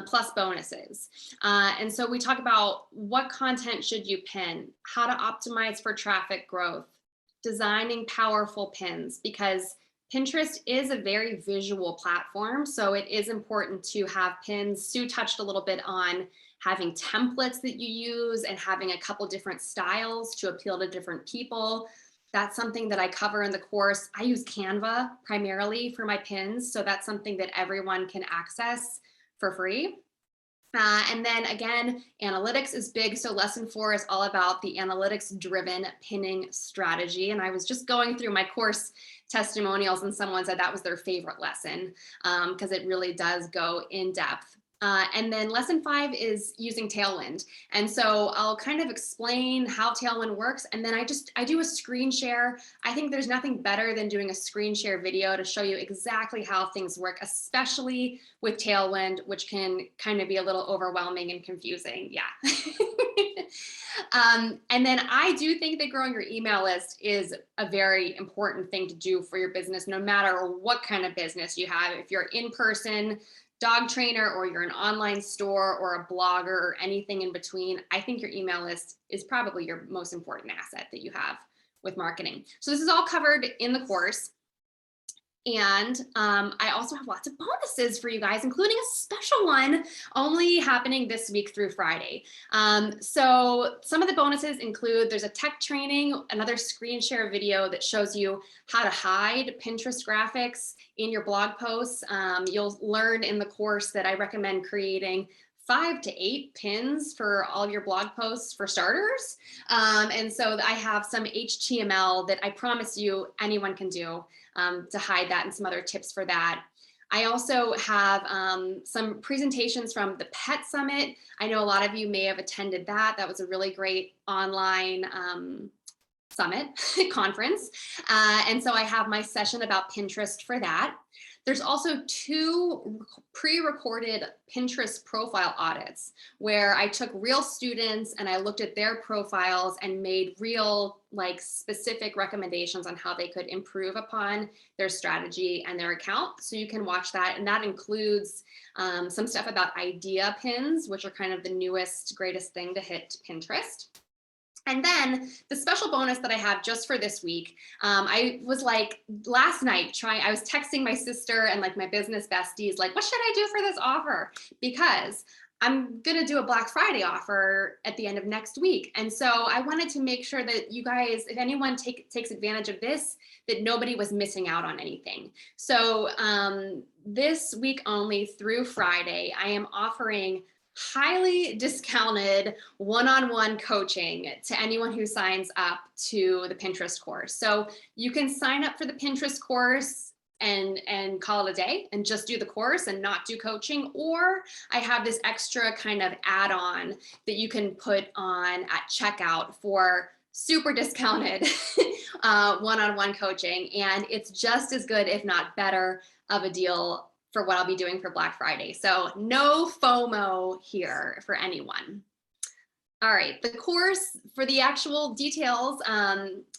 plus bonuses. And so we talk about what content should you pin, how to optimize for traffic growth, designing powerful pins, because Pinterest is a very visual platform. So it is important to have pins. Sue touched a little bit on having templates that you use and having a couple different styles to appeal to different people. That's something that I cover in the course. I use Canva primarily for my pins, so that's something that everyone can access for free. And then again, analytics is big. So lesson 4 is all about the analytics-driven pinning strategy. And I was just going through my course testimonials and someone said that was their favorite lesson because it really does go in depth. And then lesson 5 is using Tailwind. And so I'll kind of explain how Tailwind works. And then I do a screen share. I think there's nothing better than doing a screen share video to show you exactly how things work, especially with Tailwind, which can kind of be a little overwhelming and confusing. Yeah. And then I do think that growing your email list is a very important thing to do for your business, no matter what kind of business you have. If you're in person, dog trainer, or you're an online store or a blogger or anything in between, I think your email list is probably your most important asset that you have with marketing. So this is all covered in the course. And I also have lots of bonuses for you guys, including a special one only happening this week through Friday. So some of the bonuses include, there's a tech training, another screen share video that shows you how to hide Pinterest graphics in your blog posts. You'll learn in the course that I recommend creating 5 to 8 pins for all of your blog posts for starters. And so I have some HTML that I promise you anyone can do to hide that, and some other tips for that. I also have some presentations from the Pet Summit. I know a lot of you may have attended that. That was a really great online summit conference. And so I have my session about Pinterest for that. There's also 2 pre-recorded Pinterest profile audits where I took real students and I looked at their profiles and made real, like, specific recommendations on how they could improve upon their strategy and their account. So you can watch that. And that includes some stuff about idea pins, which are kind of the newest, greatest thing to hit Pinterest. And then the special bonus that I have just for this week, I was like last night I was texting my sister and like my business besties, like, what should I do for this offer? Because I'm going to do a Black Friday offer at the end of next week. And so I wanted to make sure that you guys, if anyone takes advantage of this, that nobody was missing out on anything. So this week only through Friday, I am offering highly discounted one-on-one coaching to anyone who signs up to the Pinterest course. So you can sign up for the Pinterest course and call it a day and just do the course and not do coaching. Or I have this extra kind of add-on that you can put on at checkout for super discounted one-on-one coaching. And it's just as good, if not better, of a deal for what I'll be doing for Black Friday. So no FOMO here for anyone. All right, the course, for the actual details,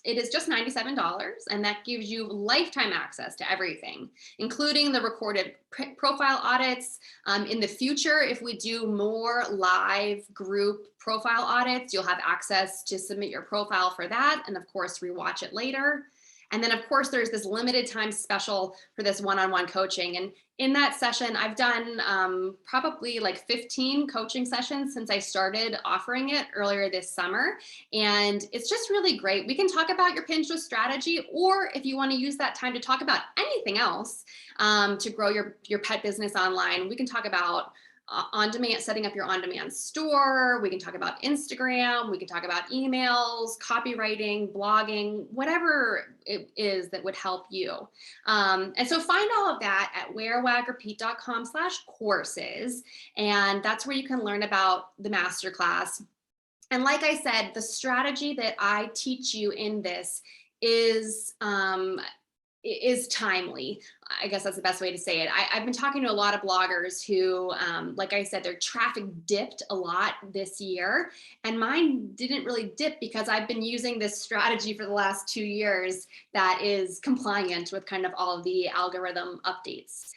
it is just $97, and that gives you lifetime access to everything, including the recorded profile audits. In the future, if we do more live group profile audits, you'll have access to submit your profile for that, and of course, rewatch it later. And then, of course, there's this limited time special for this one-on-one coaching. And in that session, I've done probably like 15 coaching sessions since I started offering it earlier this summer. And it's just really great. We can talk about your Pinterest strategy, or if you want to use that time to talk about anything else to grow your pet business online, we can talk about on-demand, setting up your on-demand store. We can talk about Instagram. We can talk about emails, copywriting, blogging, whatever it is that would help you. And so find all of that at wearwagrepeat.com/courses. And that's where you can learn about the masterclass. And like I said, the strategy that I teach you in this is timely. I guess that's the best way to say it. I've been talking to a lot of bloggers who, like I said, their traffic dipped a lot this year, and mine didn't really dip because I've been using this strategy for the last 2 years that is compliant with kind of all of the algorithm updates.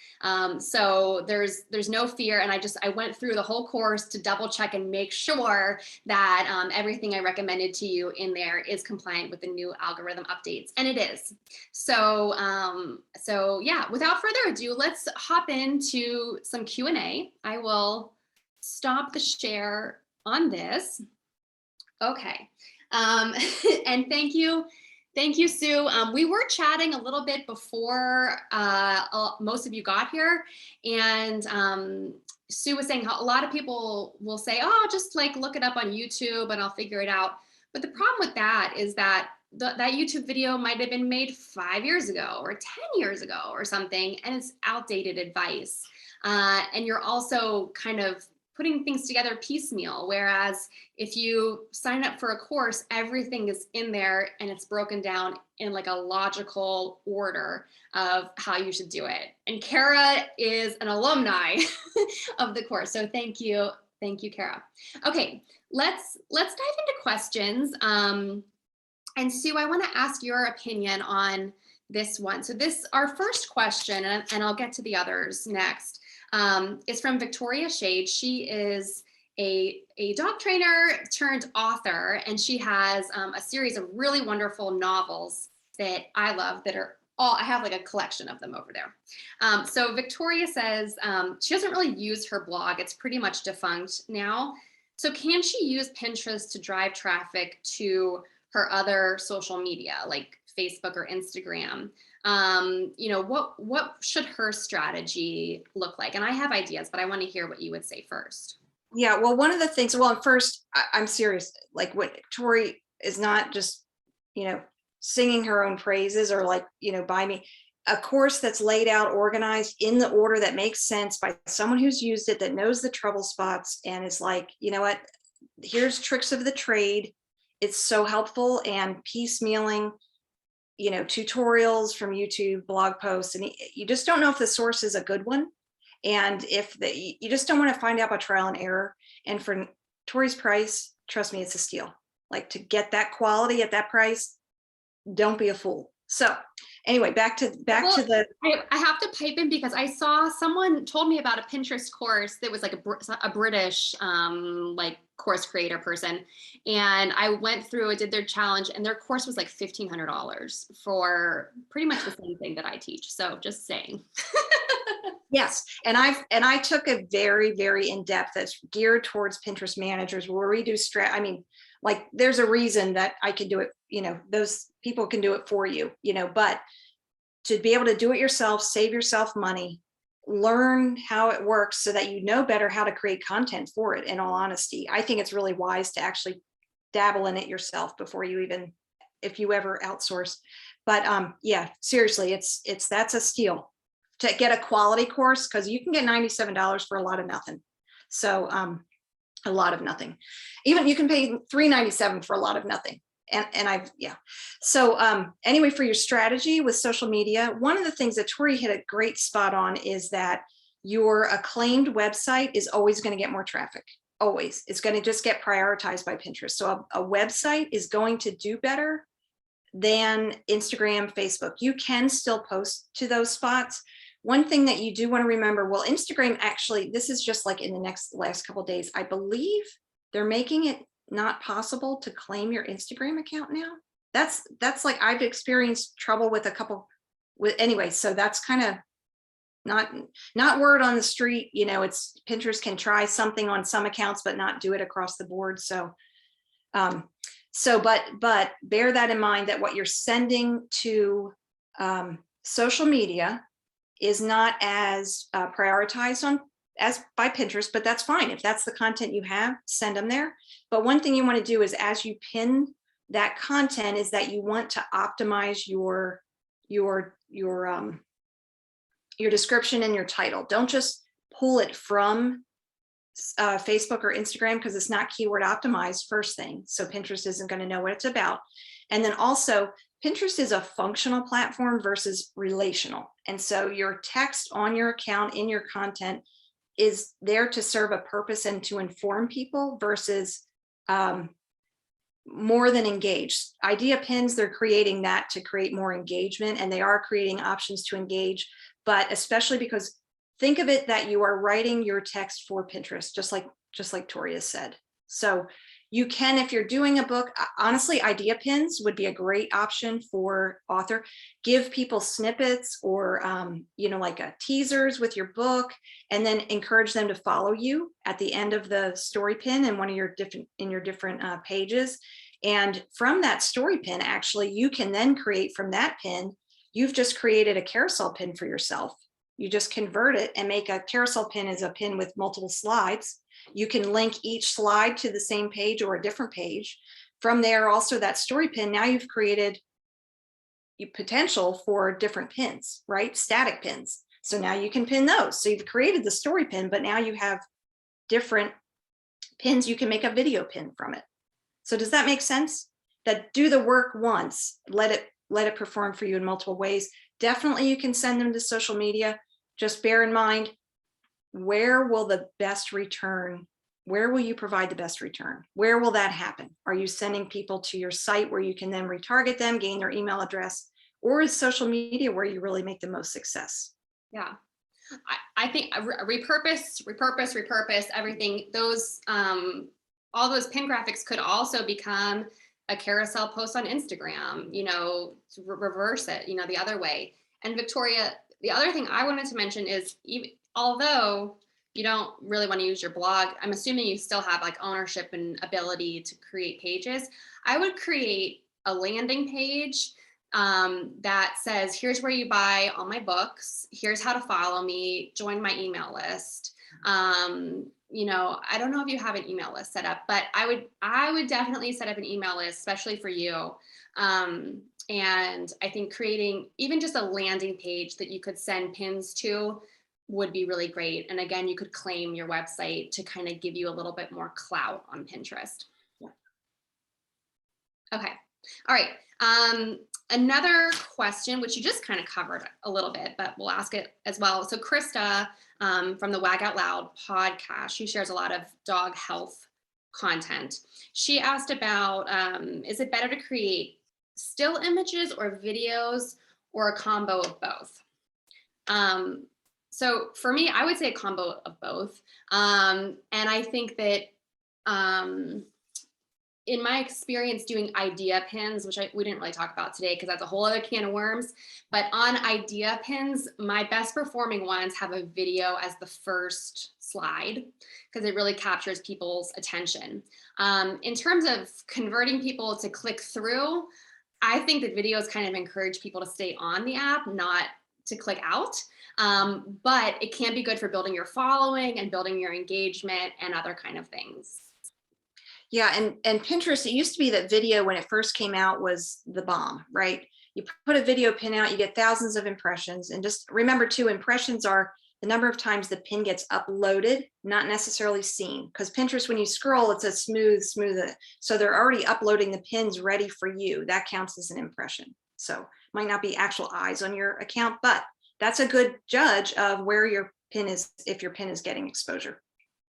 So there's no fear. And I went through the whole course to double check and make sure that everything I recommended to you in there is compliant with the new algorithm updates. And it is. So yeah, without further ado, let's hop into some Q&A. I will stop the share on this. Okay. And thank you, Sue. We were chatting a little bit before most of you got here, and Sue was saying how a lot of people will say, oh, just like look it up on YouTube and I'll figure it out. But the problem with that is that that YouTube video might have been made 5 years ago or 10 years ago or something, and it's outdated advice. And you're also kind of putting things together piecemeal. Whereas if you sign up for a course, everything is in there and it's broken down in like a logical order of how you should do it. And Kara is an alumni of the course. So thank you, Kara. Okay, let's dive into questions. And Sue, I want to ask your opinion on this one. So our first question, and I'll get to the others next, is from Victoria Shade. She is a dog trainer turned author, and she has a series of really wonderful novels that I love that are I have like a collection of them over there. So Victoria says she doesn't really use her blog. It's pretty much defunct now. So can she use Pinterest to drive traffic to her other social media like Facebook or Instagram? What should her strategy look like? And I have ideas, but I want to hear what you would say first. Yeah, well, one of the things, first, I'm serious. Like, what Tori is not just, singing her own praises or like, by me. A course that's laid out, organized in the order that makes sense by someone who's used it, that knows the trouble spots, and is like, you know what, here's tricks of the trade. It's so helpful, and piecemealing, tutorials from YouTube, blog posts, and you just don't know if the source is a good one. And you just don't want to find out by trial and error. And for Tori's price, trust me, it's a steal. Like, to get that quality at that price, don't be a fool. So anyway, back to the. I have to pipe in because I saw someone told me about a Pinterest course that was like a British like course creator person, and I went through it, did their challenge, and their course was like $1,500 for pretty much the same thing that I teach. So just saying. Yes, and I took a very, very in-depth that's geared towards Pinterest managers where we do like there's a reason that I can do it, those people can do it for you, but to be able to do it yourself, save yourself money, learn how it works so that you know better how to create content for it. In all honesty, I think it's really wise to actually dabble in it yourself before you even, if you ever outsource. But yeah, seriously, that's a steal to get a quality course, because you can get $97 for a lot of nothing. So a lot of nothing. Even you can pay $397 for a lot of nothing. So anyway, for your strategy with social media, one of the things that Tori hit a great spot on is that your acclaimed website is always going to get more traffic. Always. It's going to just get prioritized by Pinterest. So a website is going to do better than Instagram, Facebook. You can still post to those spots. One thing that you do want to remember, well, Instagram actually, this is just like in the last couple of days, I believe they're making it not possible to claim your Instagram account now. That's like, I've experienced trouble with anyway, so that's kind of not word on the street. It's Pinterest can try something on some accounts, but not do it across the board. So but bear that in mind, that what you're sending to social media is not as prioritized on as by Pinterest, but that's fine. If that's the content you have, send them there. But one thing you want to do is as you pin that content is that you want to optimize your description and your title. Don't just pull it from Facebook or Instagram because it's not keyword optimized first thing. So Pinterest isn't going to know what it's about. And then also Pinterest is a functional platform versus relational. And so your text on your account in your content is there to serve a purpose and to inform people versus more than engage. Idea pins, they're creating that to create more engagement, and they are creating options to engage, but especially because think of it that you are writing your text for Pinterest, just like Tori has said. So you can, if you're doing a book, honestly, idea pins would be a great option for author. Give people snippets or, like teasers with your book, and then encourage them to follow you at the end of the story pin in one of your different pages. And from that story pin, actually, you can then create from that pin, you've just created a carousel pin for yourself. You just convert it and make a carousel pin as a pin with multiple slides. You can link each slide to the same page or a different page. From there, also that story pin, now you've created potential for different pins, right? Static pins. So now you can pin those. So you've created the story pin, but now you have different pins. You can make a video pin from it. So does that make sense? That do the work once, let it perform for you in multiple ways. Definitely you can send them to social media. Just bear in mind, where will the best return, where will you provide the best return? Where will that happen? Are you sending people to your site where you can then retarget them, gain their email address, or is social media where you really make the most success? Yeah. I think repurpose everything. Those all those pin graphics could also become a carousel post on Instagram, to reverse it, the other way. And Victoria, the other thing I wanted to mention is, although you don't really want to use your blog, I'm assuming you still have like ownership and ability to create pages. I would create a landing page that says, here's where you buy all my books. Here's how to follow me, join my email list. I don't know if you have an email list set up, but I would definitely set up an email list, especially for you. And I think creating even just a landing page that you could send pins to would be really great. And again, you could claim your website to kind of give you a little bit more clout on Pinterest. Yeah. Okay. All right. Another question, which you just kind of covered a little bit, but we'll ask it as well. So Krista from the Wag Out Loud podcast, she shares a lot of dog health content. She asked about, is it better to create still images or videos or a combo of both? So for me, I would say a combo of both. And I think that in my experience doing idea pins, which we didn't really talk about today because that's a whole other can of worms, but on idea pins, my best performing ones have a video as the first slide because it really captures people's attention. In terms of converting people to click through, I think that videos kind of encourage people to stay on the app, not to click out. But it can be good for building your following and building your engagement and other kind of things. Yeah, and Pinterest, it used to be that video when it first came out was the bomb, right? You put a video pin out, you get thousands of impressions. And just remember too, impressions are the number of times the pin gets uploaded, not necessarily seen. Because Pinterest, when you scroll, it's a smooth. So they're already uploading the pins ready for you. That counts as an impression. So might not be actual eyes on your account, but that's a good judge of where your pin is, if your pin is getting exposure.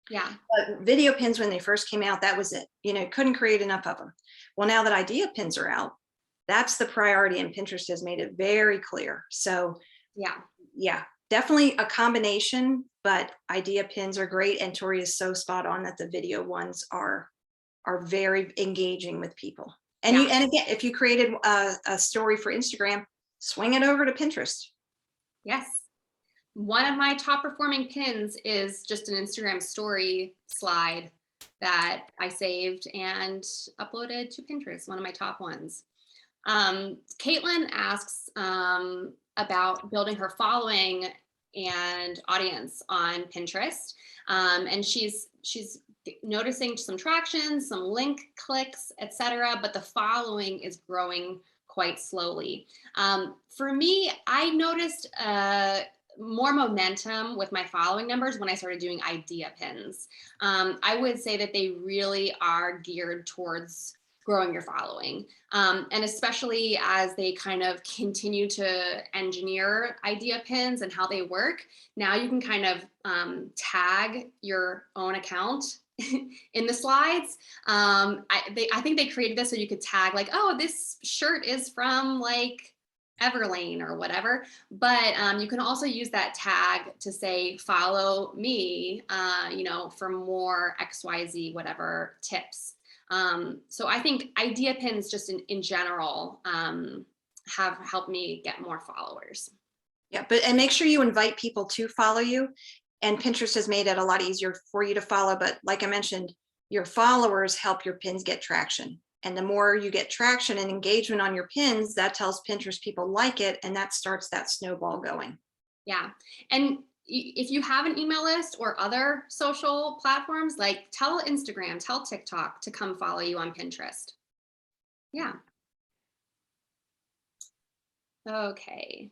Yeah. But video pins, when they first came out, that was it. Couldn't create enough of them. Well, now that idea pins are out, that's the priority, and Pinterest has made it very clear. So yeah, definitely a combination, but idea pins are great. And Tori is so spot on that the video ones are very engaging with people. And and again, if you created a story for Instagram, swing it over to Pinterest. Yes. One of my top performing pins is just an Instagram story slide that I saved and uploaded to Pinterest, one of my top ones. Caitlin asks about building her following and audience on Pinterest. And she's noticing some traction, some link clicks, etc. But the following is growing quite slowly. For me, I noticed more momentum with my following numbers when I started doing idea pins. I would say that they really are geared towards growing your following. And especially as they kind of continue to engineer idea pins and how they work, now you can kind of tag your own account in the slides. I think they created this so you could tag like, oh, this shirt is from like Everlane or whatever, but you can also use that tag to say, follow me, for more XYZ, whatever tips. So I think idea pins just in general have helped me get more followers. Yeah, and make sure you invite people to follow you. And Pinterest has made it a lot easier for you to follow. But like I mentioned, your followers help your pins get traction. And the more you get traction and engagement on your pins, that tells Pinterest people like it. And that starts that snowball going. Yeah. And if you have an email list or other social platforms, like tell Instagram, tell TikTok to come follow you on Pinterest. Yeah. Okay.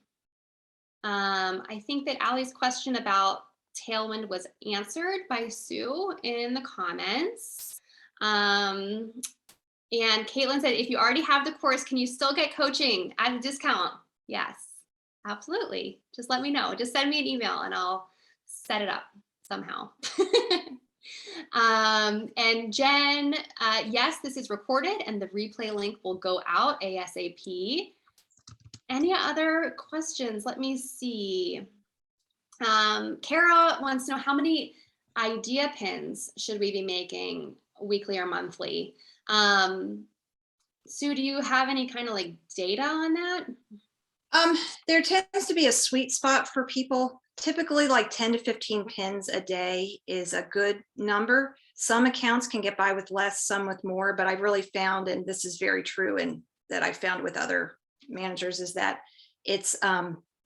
I think that Allie's question about Tailwind was answered by Sue in the comments. And Caitlin said, if you already have the course, can you still get coaching at a discount? Yes, absolutely. Just let me know. Just send me an email and I'll set it up somehow. And Jen, yes, this is recorded and the replay link will go out ASAP. Any other questions? Let me see. Kara wants to know, how many idea pins should we be making weekly or monthly? Sue, do you have any kind of like data on that? There tends to be a sweet spot for people. Typically like 10 to 15 pins a day is a good number. Some accounts can get by with less, some with more, but I've really found, and this is very true and that I found with other managers, is that it's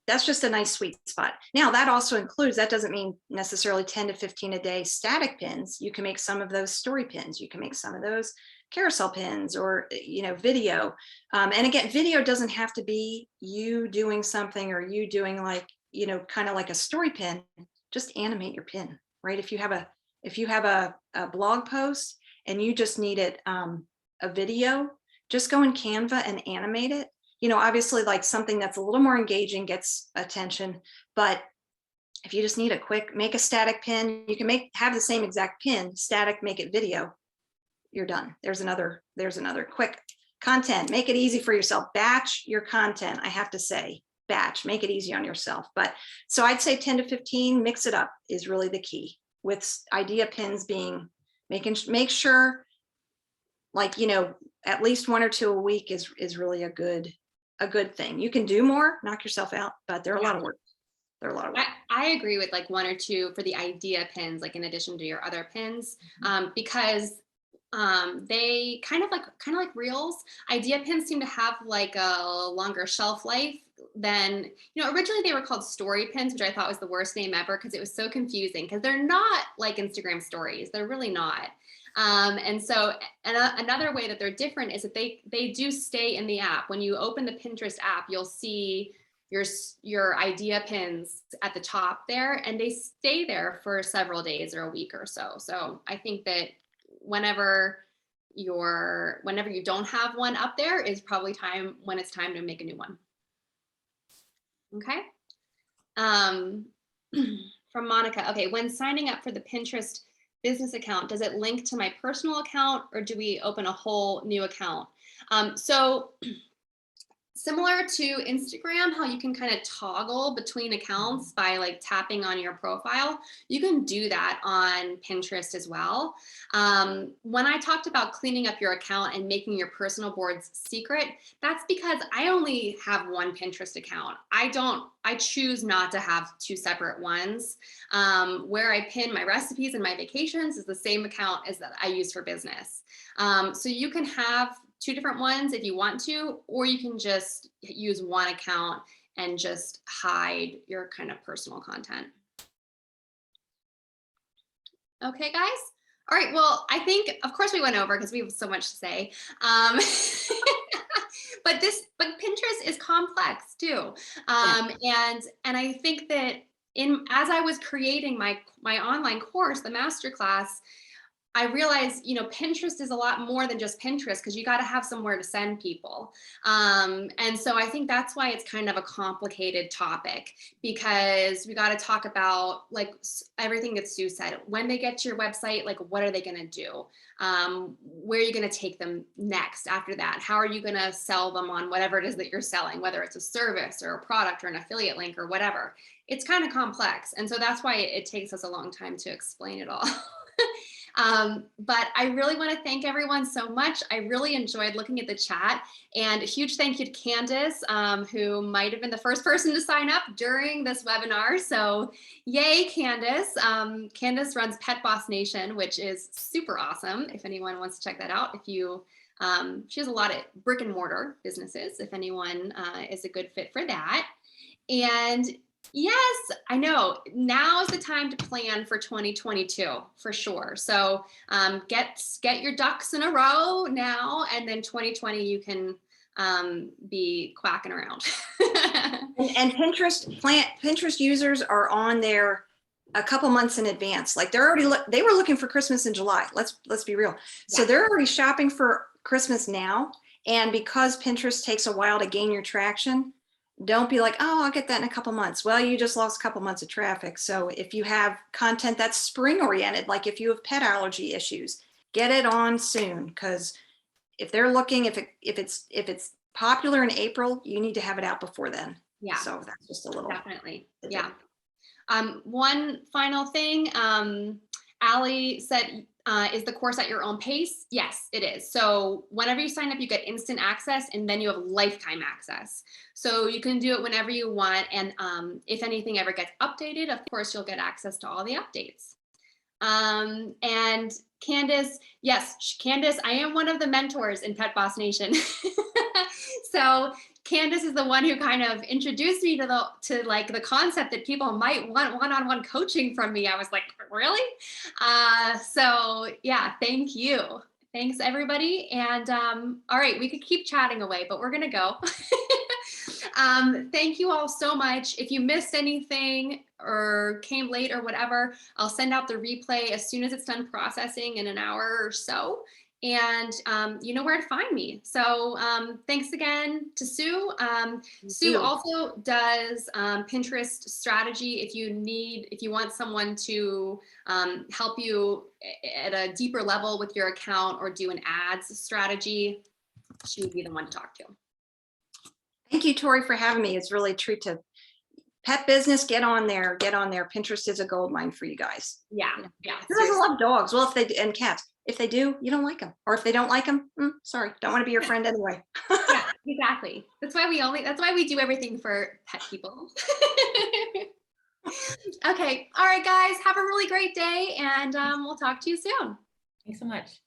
that's just a nice sweet spot. Now that also includes, that doesn't mean necessarily 10 to 15 a day static pins. You can make some of those story pins. You can make some of those carousel pins or, video. And again, video doesn't have to be you doing something or you doing like, kind of like a story pin. Just animate your pin, right? If you have a blog post and you just need it a video, just go in Canva and animate it. Obviously like something that's a little more engaging gets attention, but if you just need a quick, make a static pin, you can have the same exact pin, static, make it video, you're done. There's another quick content, make it easy for yourself, batch your content. I have to say, batch, make it easy on yourself. But so I'd say 10 to 15, mix it up is really the key, with idea pins being, make sure like, at least 1 or 2 a week is really a good thing. You can do more, knock yourself out, but they're a lot of work. I agree with like 1 or 2 for the idea pins, like in addition to your other pins, because they kind of like reels. Idea pins seem to have like a longer shelf life than, originally they were called story pins, which I thought was the worst name ever because it was so confusing, because they're not like Instagram stories. They're really not. And so another way that they're different is that they do stay in the app. When you open the Pinterest app, you'll see your idea pins at the top there, and they stay there for several days or a week or so. So I think that whenever you don't have one up there is probably when it's time to make a new one. Okay. From Monica. Okay. When signing up for the Pinterest business account, does it link to my personal account or do we open a whole new account? So similar to Instagram, how you can kind of toggle between accounts by like tapping on your profile, you can do that on Pinterest as well. When I talked about cleaning up your account and making your personal boards secret, that's because I only have one Pinterest account. I choose not to have 2 separate ones. Where I pin my recipes and my vacations is the same account as that I use for business. So you can have 2 different ones if you want to, or you can just use one account and just hide your kind of personal content. Okay, guys. All right. Well, I think, of course, we went over because we have so much to say. But Pinterest is complex too. And I think that as I was creating my online course, the masterclass, I realized, Pinterest is a lot more than just Pinterest, because you got to have somewhere to send people. And so I think that's why it's kind of a complicated topic, because we got to talk about like everything that Sue said. When they get to your website, like what are they going to do? Where are you going to take them next after that? How are you going to sell them on whatever it is that you're selling, whether it's a service or a product or an affiliate link or whatever? It's kind of complex. And so that's why it takes us a long time to explain it all. But I really want to thank everyone so much. I really enjoyed looking at the chat, and a huge thank you to Candace, who might have been the first person to sign up during this webinar. So yay, Candace. Candace runs Pet Boss Nation, which is super awesome. If anyone wants to check that out, she has a lot of brick and mortar businesses, if anyone is a good fit for that. And yes, I know. Now is the time to plan for 2022 for sure. So get your ducks in a row now, and then 2020 you can be quacking around. And Pinterest users are on there a couple months in advance. Like they're already they were looking for Christmas in July. Let's be real. So they're already shopping for Christmas now. And because Pinterest takes a while to gain your traction, don't be like, oh, I'll get that in a couple months. Well, you just lost a couple months of traffic. So if you have content that's spring oriented, like if you have pet allergy issues, get it on soon. Because if they're looking, if it's popular in April, you need to have it out before then. Yeah. So that's just a little. Definitely. Yeah. One final thing, Allie said, is the course at your own pace? Yes, it is. So whenever you sign up, you get instant access, and then you have lifetime access. So you can do it whenever you want. And if anything ever gets updated, of course, you'll get access to all the updates. And Candace, yes, Candace, I am one of the mentors in Pet Boss Nation. So Candace is the one who kind of introduced me to the concept that people might want one-on-one coaching from me. I was like, really? So yeah, thank you. Thanks everybody. And all right, we could keep chatting away, but we're gonna go. Thank you all so much. If you missed anything or came late or whatever, I'll send out the replay as soon as it's done processing in an hour or so. And you know where to find me. So thanks again to Sue. Sue also does Pinterest strategy. If you want someone to help you at a deeper level with your account or do an ads strategy, she would be the one to talk to. Thank you, Tori, for having me. It's really a treat to pet business. Get on there. Pinterest is a gold mine for you guys. Yeah. Who doesn't love dogs? Well, and cats. If they do, you don't like them. Or if they don't like them, sorry, don't want to be your friend anyway. Yeah, exactly. That's why we do everything for pet people. Okay. All right, guys. Have a really great day, and we'll talk to you soon. Thanks so much.